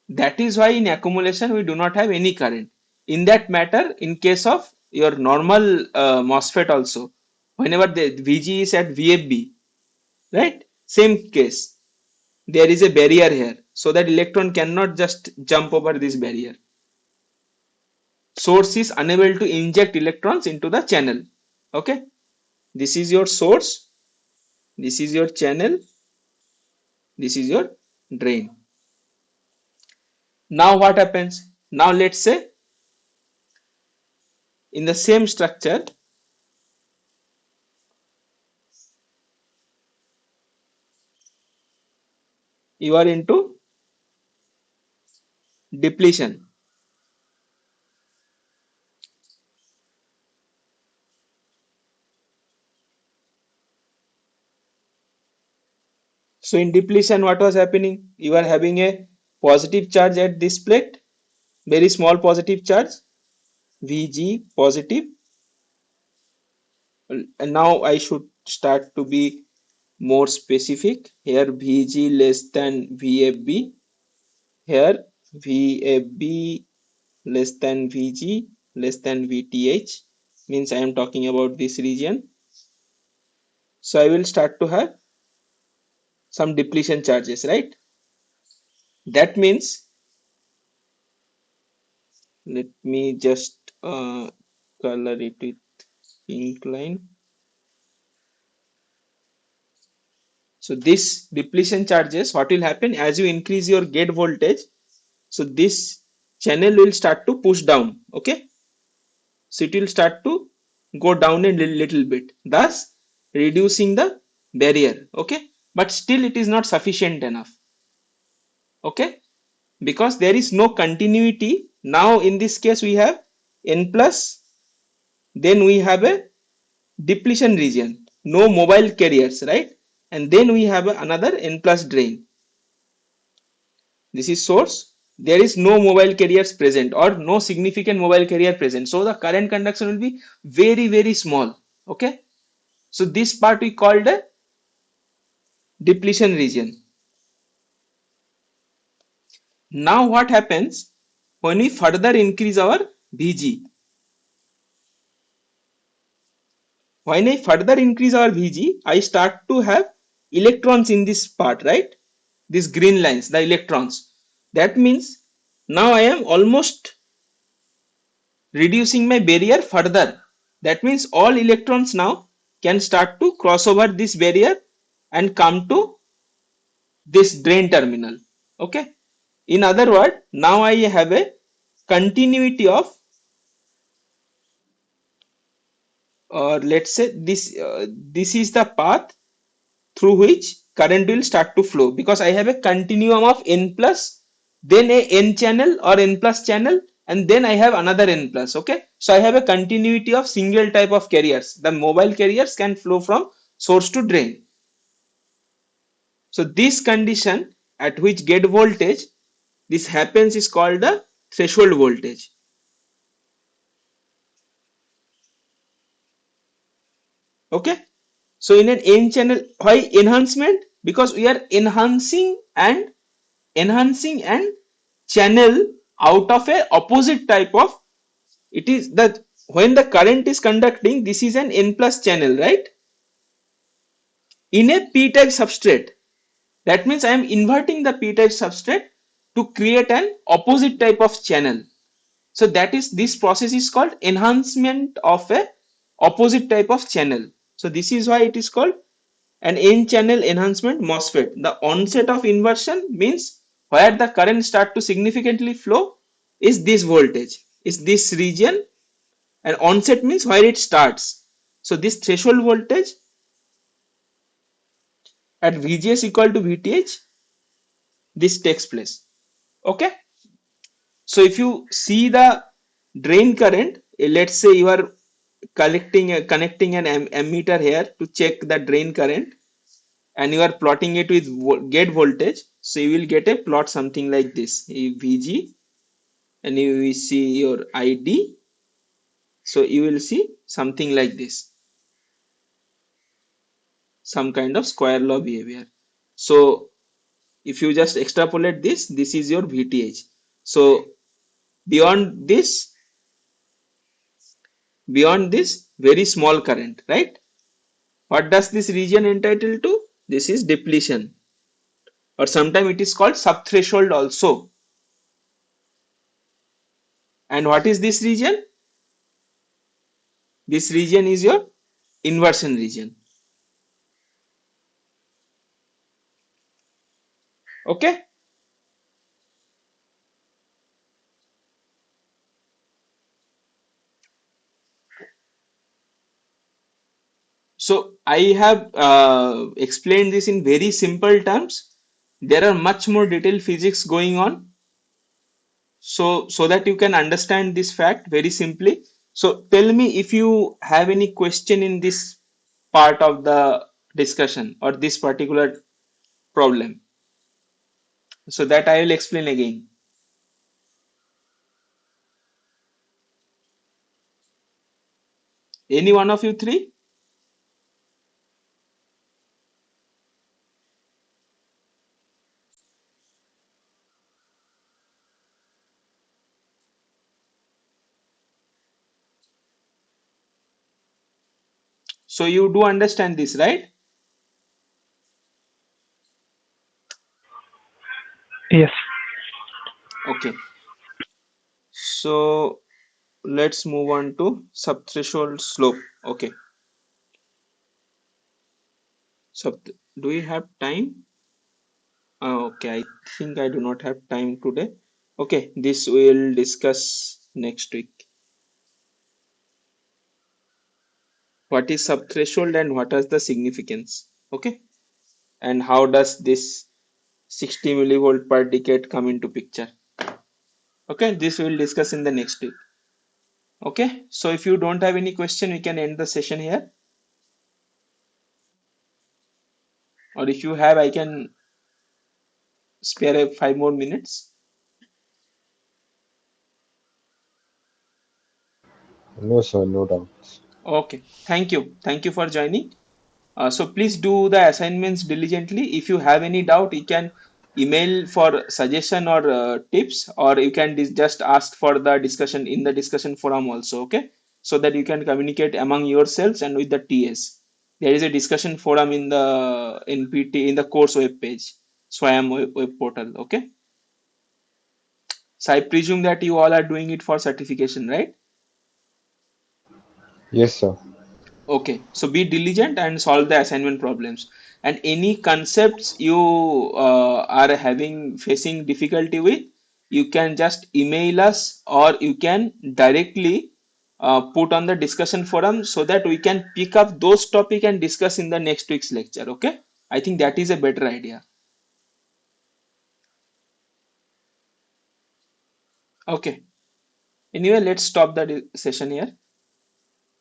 that is why in accumulation we do not have any current. In that matter, in case of your normal MOSFET also, whenever the Vg is at VFB, right? Same case, there is a barrier here, so that electron cannot just jump over this barrier. Source is unable to inject electrons into the channel. Okay, this is your source, this is your channel, this is your drain. Now what happens? Now let's say in the same structure, you are into depletion. So in depletion, what was happening? You are having a positive charge at this plate, very small positive charge, Vg positive. And now I should start to be more specific. Here Vg less than VFB. Here VFB less than Vg less than VTH, means I am talking about this region. So I will start to have some depletion charges, right? That means, let me just color it with pink line. So this depletion charges, what will happen as you increase your gate voltage, so this channel will start to push down. Okay, so it will start to go down a little bit, thus reducing the barrier. Okay, but still it is not sufficient enough. Okay, because there is no continuity. Now in this case we have N plus, then we have a depletion region, no mobile carriers, right? and then we have another N plus drain. This is source. There is no mobile carriers present or no significant mobile carrier present. So the current conduction will be very, very small. Okay. So this part we called a depletion region. Now what happens when we further increase our Vg? When I further increase our Vg, I start to have electrons in this part, right? These green lines, the electrons. That means now I am almost reducing my barrier further. That means all electrons now can start to cross over this barrier and come to this drain terminal. Okay. In other words, now I have a continuity of, or let's say this is the path through which current will start to flow, because I have a continuum of n plus, then a n channel or n plus channel, and then I have another n plus. Okay, so I have a continuity of single type of carriers. The mobile carriers can flow from source to drain. So this condition at which gate voltage this happens is called the threshold voltage. Okay, so in an n channel, why enhancement? Because we are enhancing and channel out of a opposite type of, it is that when the current is conducting, this is an n plus channel, right, in a p type substrate. That means I am inverting the p type substrate to create an opposite type of channel. So that is, this process is called enhancement of a opposite type of channel. So this is why it is called an n-channel enhancement MOSFET. The onset of inversion means where the current start to significantly flow is this voltage, is this region, and onset means where it starts. So this threshold voltage at VGS equal to VTH, this takes place. Okay. So if you see the drain current, let's say you are connecting an ammeter here to check the drain current, and you are plotting it with gate voltage, so you will get a plot something like this, VG, and you will see your ID, so you will see something like this, some kind of square law behavior. So if you just extrapolate this is your VTH. So beyond this, very small current, right? What does this region entitle to? This is depletion, or sometimes it is called subthreshold also. And what is this region? This region is your inversion region. Okay. So I have explained this in very simple terms. There are much more detailed physics going on. So that you can understand this fact very simply. So tell me if you have any question in this part of the discussion or this particular problem, so that I will explain again. Any one of you three? So you do understand this, right? Yes. Okay. So let's move on to subthreshold slope. Okay. So do we have time? Okay, I think I do not have time today. Okay, this we'll discuss next week. What is subthreshold and what is the significance? Okay, and how does this 60 millivolt per decade come into picture? Okay, this we'll discuss in the next week. Okay, so if you don't have any question, we can end the session here. Or if you have, I can spare 5 more minutes. No, sir, no doubts. Okay, thank you. Thank you for joining. So please do the assignments diligently. If you have any doubt, you can email for suggestion or tips, or you can just ask for the discussion in the discussion forum also. Okay, so that you can communicate among yourselves and with the TS. There is a discussion forum in the NPT in the course web page, SWAYAM web portal. Okay, so I presume that you all are doing it for certification, right? Yes, sir. Okay, so be diligent and solve the assignment problems. And any concepts you are having facing difficulty with, you can just email us or you can directly put on the discussion forum so that we can pick up those topic and discuss in the next week's lecture. Okay, I think that is a better idea. Okay, anyway, let's stop the session here.